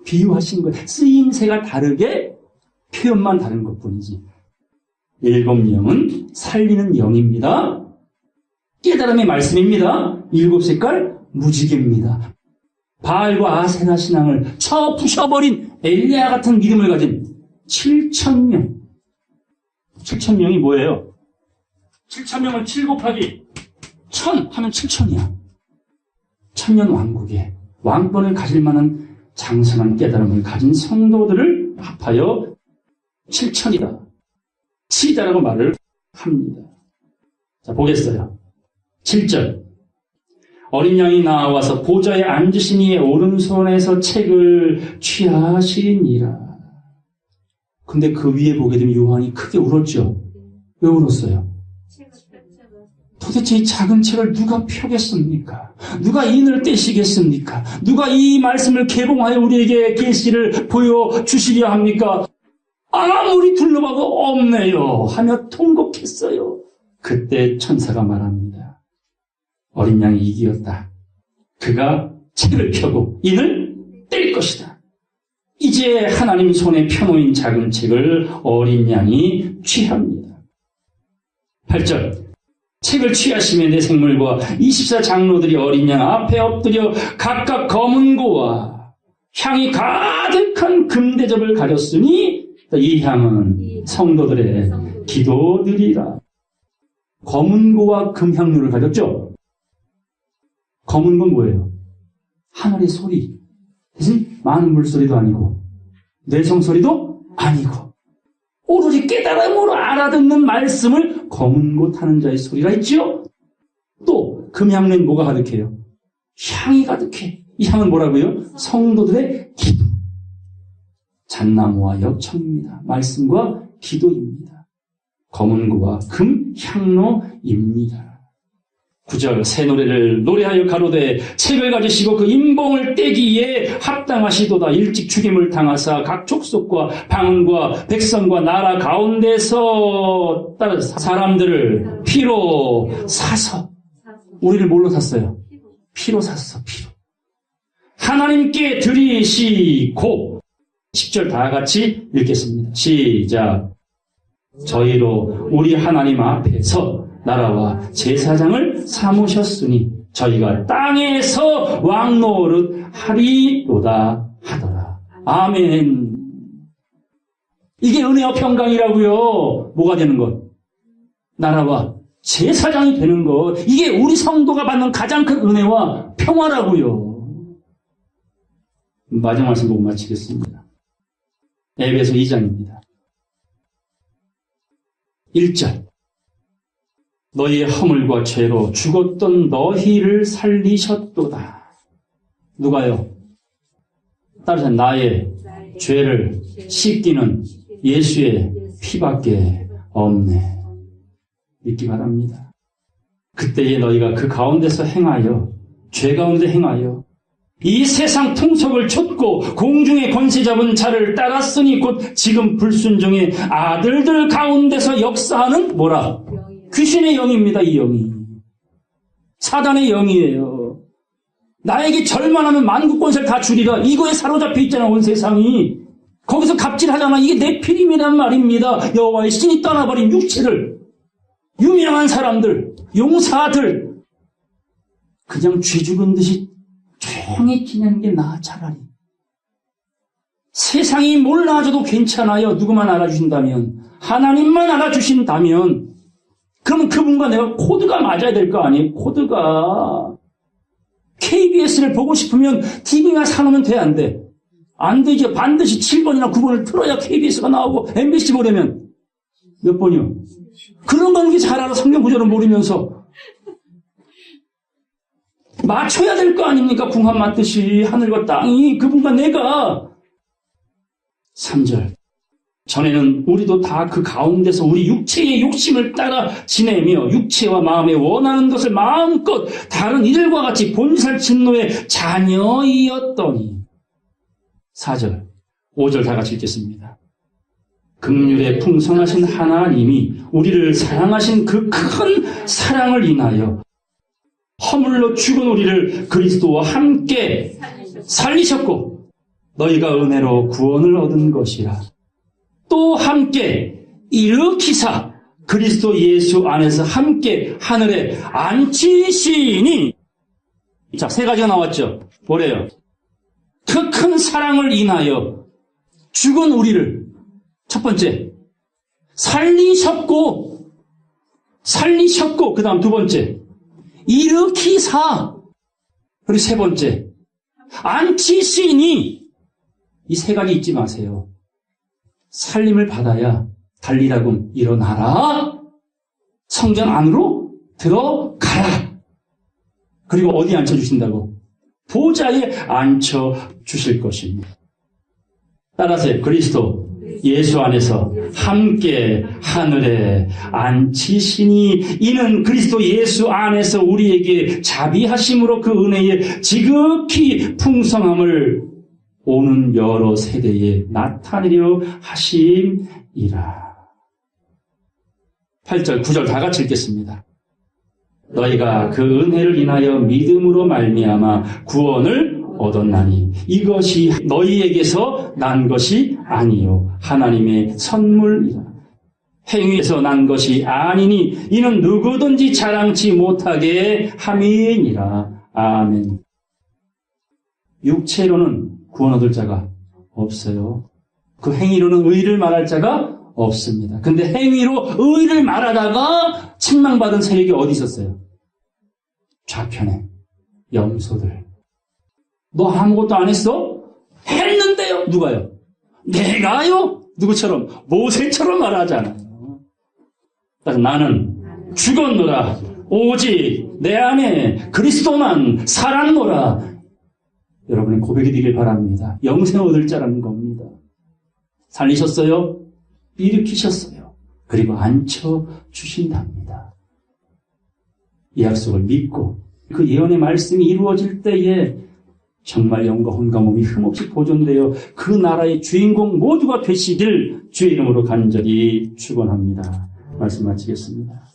Speaker 1: 비유하신 거예요. 쓰임새가 다르게 표현만 다른 것뿐이지. 7 영은 살리는 영입니다. 깨달음의 말씀입니다. 7 색깔 무지개입니다. 바알과 아세나 신앙을 쳐부셔버린 엘리야 같은 믿음을 가진 7,000명. 7,000명이 뭐예요? 7,000명을 7 곱하기 1000 하면 7,000이야. 천년 왕국에 왕권을 가질 만한 장성한 깨달음을 가진 성도들을 합하여 7,000이다. 치자라고 말을 합니다. 자, 보겠어요. 7절. 어린 양이 나와서 보좌에 앉으신 이의 오른손에서 책을 취하시니라. 근데 그 위에 보게 되면 요한이 크게 울었죠. 왜 울었어요? 도대체 이 작은 책을 누가 펴겠습니까? 누가 인을 떼시겠습니까? 누가 이 말씀을 개봉하여 우리에게 계시를 보여주시려 합니까? 아무리 둘러봐도 없네요 하며 통곡했어요. 그때 천사가 말합니다. 어린 양이 이기었다. 그가 책을 펴고 인을 뗄 것이다. 이제 하나님 손에 펴놓인 작은 책을 어린 양이 취합니다. 8절 책을 취하심에 내 생물과 24장로들이 어린 양 앞에 엎드려 각각 검은 고와 향이 가득한 금대접을 가졌으니 이 향은 성도들의 기도들이라. 검은 고와 금향료를 가졌죠? 검은 건 뭐예요? 하늘의 소리. 대신 많은 물소리도 아니고 뇌성소리도 아니고 오로지 깨달음으로 알아듣는 말씀을 검은 고 타는 자의 소리가 있죠. 또 금향료는 뭐가 가득해요? 향이 가득해. 이 향은 뭐라고요? 성도들의 기도. 잣나무와 역청입니다. 말씀과 기도입니다. 검은 고와 금향로입니다. 9절 새 노래를 노래하여 가로되 책을 가지시고 그 인봉을 떼기에 합당하시도다. 일찍 죽임을 당하사 각 족속과 방언과 백성과 나라 가운데서 사람들을 피로 사서. 우리를 뭘로 샀어요? 피로 샀어. 피로. 하나님께 드리시고 10절 다 같이 읽겠습니다. 시작. 저희로 우리 하나님 앞에서 나라와 제사장을 삼으셨으니 저희가 땅에서 왕 노릇 하리로다 하더라. 아멘. 이게 은혜와 평강이라고요. 뭐가 되는 것? 나라와 제사장이 되는 것. 이게 우리 성도가 받는 가장 큰 은혜와 평화라고요. 마지막 말씀 보고 마치겠습니다. 에베소 2장입니다. 1절 너희의 허물과 죄로 죽었던 너희를 살리셨도다. 누가요? 따라서 나의 죄를 씻기는 예수의 피밖에 없네. 믿기 바랍니다. 그때에 너희가 그 가운데서 행하여 죄 가운데 행하여 이 세상 풍속을 좇고 공중의 권세 잡은 자를 따랐으니 곧 지금 불순종의 아들들 가운데서 역사하는 뭐라? 귀신의 영입니다. 이 영이. 사단의 영이에요. 나에게 절만하면 만국 권세를 다 주리라. 이거에 사로잡혀 있잖아 온 세상이. 거기서 갑질하잖아. 이게 네피림이란 말입니다. 여호와의 신이 떠나버린 육체를. 유명한 사람들, 용사들 그냥 죄 죽은 듯이 조용히 지내는 게 나아 차라리. 세상이 몰라줘도 괜찮아요. 누구만 알아주신다면. 하나님만 알아주신다면. 그러면 그분과 내가 코드가 맞아야 될 거 아니에요? 코드가. KBS를 보고 싶으면 TV가 사놓으면 돼, 안 돼? 안 되죠. 반드시 7번이나 9번을 틀어야 KBS가 나오고 MBC 보려면. 몇 번이요? 그런 건 이렇게 잘 알아. 성경 구절을 모르면서. 맞춰야 될 거 아닙니까? 궁합 맞듯이 하늘과 땅이 그분과 내가. 3절 전에는 우리도 다 그 가운데서 우리 육체의 욕심을 따라 지내며 육체와 마음에 원하는 것을 마음껏 다른 이들과 같이 본살 진노의 자녀이었더니 4절 5절 다 같이 읽겠습니다. 긍휼에 풍성하신 하나님이 우리를 사랑하신 그 큰 사랑을 인하여 허물로 죽은 우리를 그리스도와 함께 살리셨고 너희가 은혜로 구원을 얻은 것이라. 또 함께 일으키사 그리스도 예수 안에서 함께 하늘에 앉히시니. 자, 세 가지가 나왔죠. 뭐래요? 그 큰 사랑을 인하여 죽은 우리를 첫 번째 살리셨고 그 다음 두 번째 일으키사 그리고 세 번째 앉히시니. 이 세 가지 잊지 마세요. 살림을 받아야 달리라금 일어나라. 성전 안으로 들어가라. 그리고 어디 앉혀주신다고? 보좌에 앉혀주실 것입니다. 따라서 그리스도 예수 안에서 함께 하늘에 앉히시니 이는 그리스도 예수 안에서 우리에게 자비하심으로 그 은혜의 지극히 풍성함을 오는 여러 세대에 나타내려 하심이라. 8절, 9절 다 같이 읽겠습니다. 너희가 그 은혜를 인하여 믿음으로 말미암아 구원을 얻었나니 이것이 너희에게서 난 것이 아니요 하나님의 선물이라. 행위에서 난 것이 아니니 이는 누구든지 자랑치 못하게 함이니라. 아멘. 육체로는 구원 얻을 자가 없어요. 그 행위로는 의를 말할 자가 없습니다. 근데 행위로 의를 말하다가 책망받은 세력이 어디 있었어요? 좌편에 염소들. 너 아무것도 안 했어? 했는데요. 누가요? 내가요? 누구처럼? 모세처럼 말하잖아요. 그래서 나는 죽었노라. 오직 내 안에 그리스도만 살았노라. 여러분의 고백이 되길 바랍니다. 영생 얻을 자라는 겁니다. 살리셨어요? 일으키셨어요. 그리고 앉혀주신답니다. 이 약속을 믿고 그 예언의 말씀이 이루어질 때에 정말 영과 혼과 몸이 흠없이 보존되어 그 나라의 주인공 모두가 되시길 주의 이름으로 간절히 축원합니다. 말씀 마치겠습니다.